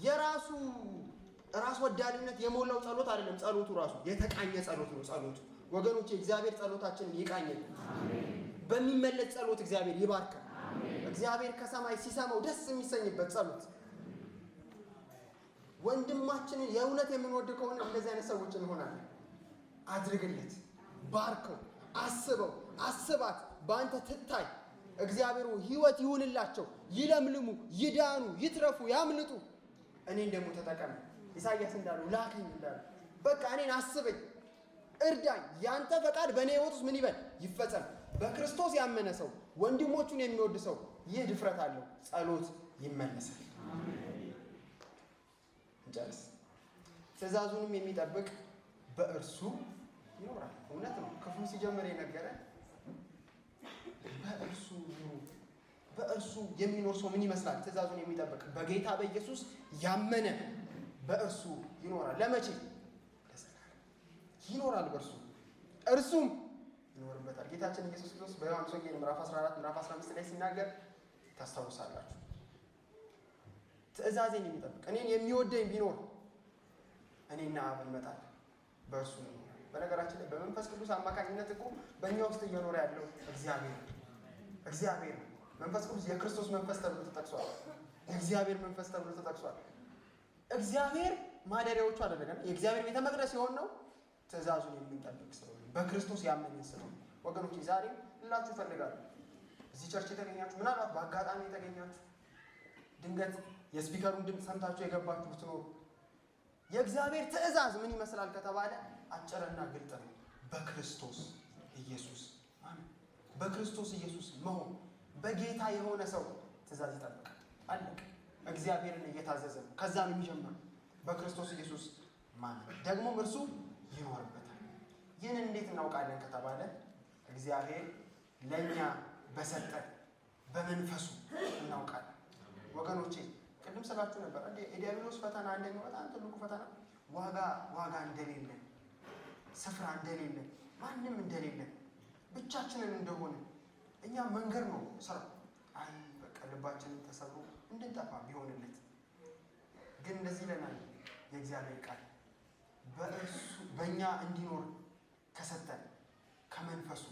የራሱ ራስ ወዳድነት የሞላው ጸሎት አይደለም። ጸሎቱ ራሱ የተቃኘ ጸሎት ነው። ጸሎቱ ወገኖቼ እግዚአብሔር ጸሎታችንን ይቃኘል። በሚመለስ ጸሎት እግዚአብሔር ይባርካል። እግዚአብሔር ከሰማይ ሲሰማው ደስ የሚሰኝበት ጸሎት። ወንድማችንን የእውነት የምንወድ ከሆነ እንደዚህ አይነት ሰዎች እንሆናለን። አድርግለት፣ ባርከው፣ አስበው፣ አስባት፣ በአንተ ትታይ። እግዚአብሔር ሕይወት ይሁንላቸው፣ ይለምልሙ፣ ይዳኑ፣ ይትረፉ፣ ያምልጡ። እኔን ደግሞ ተጠቀም። ኢሳይያስ እንዳለው ላከኝ እንዳለው በቃ እኔን አስበኝ፣ እርዳኝ። ያንተ ፈቃድ በእኔ ሕይወት ውስጥ ምን ይበል? ይፈጸም። በክርስቶስ ያመነ ሰው፣ ወንድሞቹን የሚወድ ሰው ይህ ድፍረት አለው። ጸሎት ይመለሳል። እንጨርስ። ትእዛዙንም የሚጠብቅ በእርሱ ይኖራል። እውነት ነው። ክፍሉ ሲጀምር የነገረ በእርሱ ይኖር። በእርሱ የሚኖር ሰው ምን ይመስላል? ትእዛዙን የሚጠብቅ በጌታ በኢየሱስ ያመነ በእርሱ ይኖራል። ለመቼ? ለዘላለም ይኖራል። በእርሱ እርሱም ይኖርበታል። ጌታችን ኢየሱስ ክርስቶስ በዮሐንስ ወንጌል ምዕራፍ 14 ምዕራፍ 15 ላይ ሲናገር ታስታውሳላችሁ። ትእዛዜን የሚጠብቅ እኔን የሚወደኝ ቢኖር እኔና አብ እንመጣለን፣ በእርሱ ነው። በነገራችን ላይ በመንፈስ ቅዱስ አማካኝነት እኮ በእኛ ውስጥ እየኖረ ያለው እግዚአብሔር ነው። መንፈስ ቅዱስ የክርስቶስ መንፈስ ተብሎ ተጠቅሷል። የእግዚአብሔር መንፈስ ተብሎ ተጠቅሷል። እግዚአብሔር ማደሪያዎቹ አይደለም፣ የእግዚአብሔር ቤተ መቅደስ የሆን ነው። ትእዛዙን የምንጠብቅ ስለሆነ በክርስቶስ ያመንን ስለሆነ ወገኖች ዛሬ ሁላችሁ እፈልጋለሁ እዚህ ቸርች የተገኛችሁ፣ ምናልባት በአጋጣሚ የተገኛችሁ፣ ድንገት የስፒከሩን ድምፅ ሰምታችሁ የገባችሁ ብትኖሩ የእግዚአብሔር ትእዛዝ ምን ይመስላል ከተባለ አጭርና ግልጥ ነው። በክርስቶስ ኢየሱስ አሜን። በክርስቶስ ኢየሱስ መሆን። በጌታ የሆነ ሰው ትእዛዝ ይጠብቃል። አለቀ። እግዚአብሔርን እየታዘዘ ነው። ከዛ ነው የሚጀምረው። በክርስቶስ ኢየሱስ ማለት ደግሞም እርሱ ይኖርበታል። ይህን እንዴት እናውቃለን ከተባለ እግዚአብሔር ለእኛ በሰጠን በመንፈሱ እናውቃለን። ወገኖቼ ቅድም ስላችሁ ነበር የዲያብሎስ ፈተና አንደኛው በጣም ትልቁ ፈተና ዋጋ እንደሌለን፣ ስፍራ እንደሌለን፣ ማንም እንደሌለን፣ ብቻችንን እንደሆነ እኛ መንገር ነው ስራ። አይ በቃ ልባችንን ተሰብሮ እንድንጠፋ ቢሆንለት ግን እንደዚህ ይለናል የእግዚአብሔር ቃል በእርሱ በእኛ እንዲኖር ከሰጠን ከመንፈሱ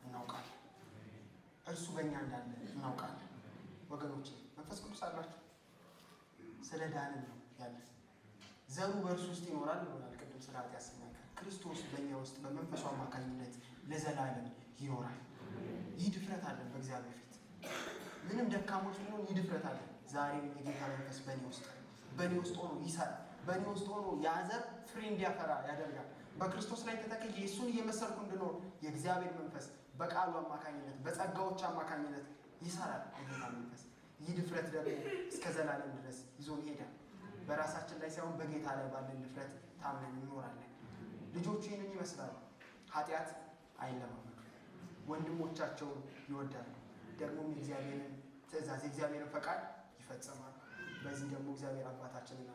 እናውቃለን። እርሱ በእኛ እንዳለ እናውቃለን። ወገኖቼ መንፈስ ቅዱስ አላችሁ። ስለ ዳንን ነው ያለ። ዘሩ በእርሱ ውስጥ ይኖራል ይሆናል። ቅድም ስለ ኃጢአት ሲናገር ክርስቶስ በእኛ ውስጥ በመንፈሱ አማካኝነት ለዘላለም ይኖራል። ይህ ድፍረት አለን በእግዚአብሔር ፊት። ምንም ደካሞች ቢሆን ይህ ድፍረት አለን። ዛሬም የጌታ መንፈስ በእኔ ውስጥ ሆኖ ይሰራል። በእኔ ውስጥ ሆኖ ያ ዘር ፍሬ እንዲያፈራ ያደርጋል። በክርስቶስ ላይ ተተክዬ እሱን እየመሰልኩ እንድኖር የእግዚአብሔር መንፈስ በቃሉ አማካኝነት በጸጋዎች አማካኝነት ይሰራል። የጌታ መንፈስ ይህ ድፍረት ደግሞ እስከ ዘላለም ድረስ ይዞን ይሄዳል። በራሳችን ላይ ሳይሆን በጌታ ላይ ባለን ድፍረት ታምነን እንኖራለን። ልጆቹ ይህንን ይመስላሉ። ኃጢአት አይለማመዱ፣ ወንድሞቻቸውን ይወዳሉ፣ ደግሞም የእግዚአብሔርን ትእዛዝ የእግዚአብሔርን ፈቃድ ይፈጽማሉ። በዚህ ደግሞ እግዚአብሔር አባታችንን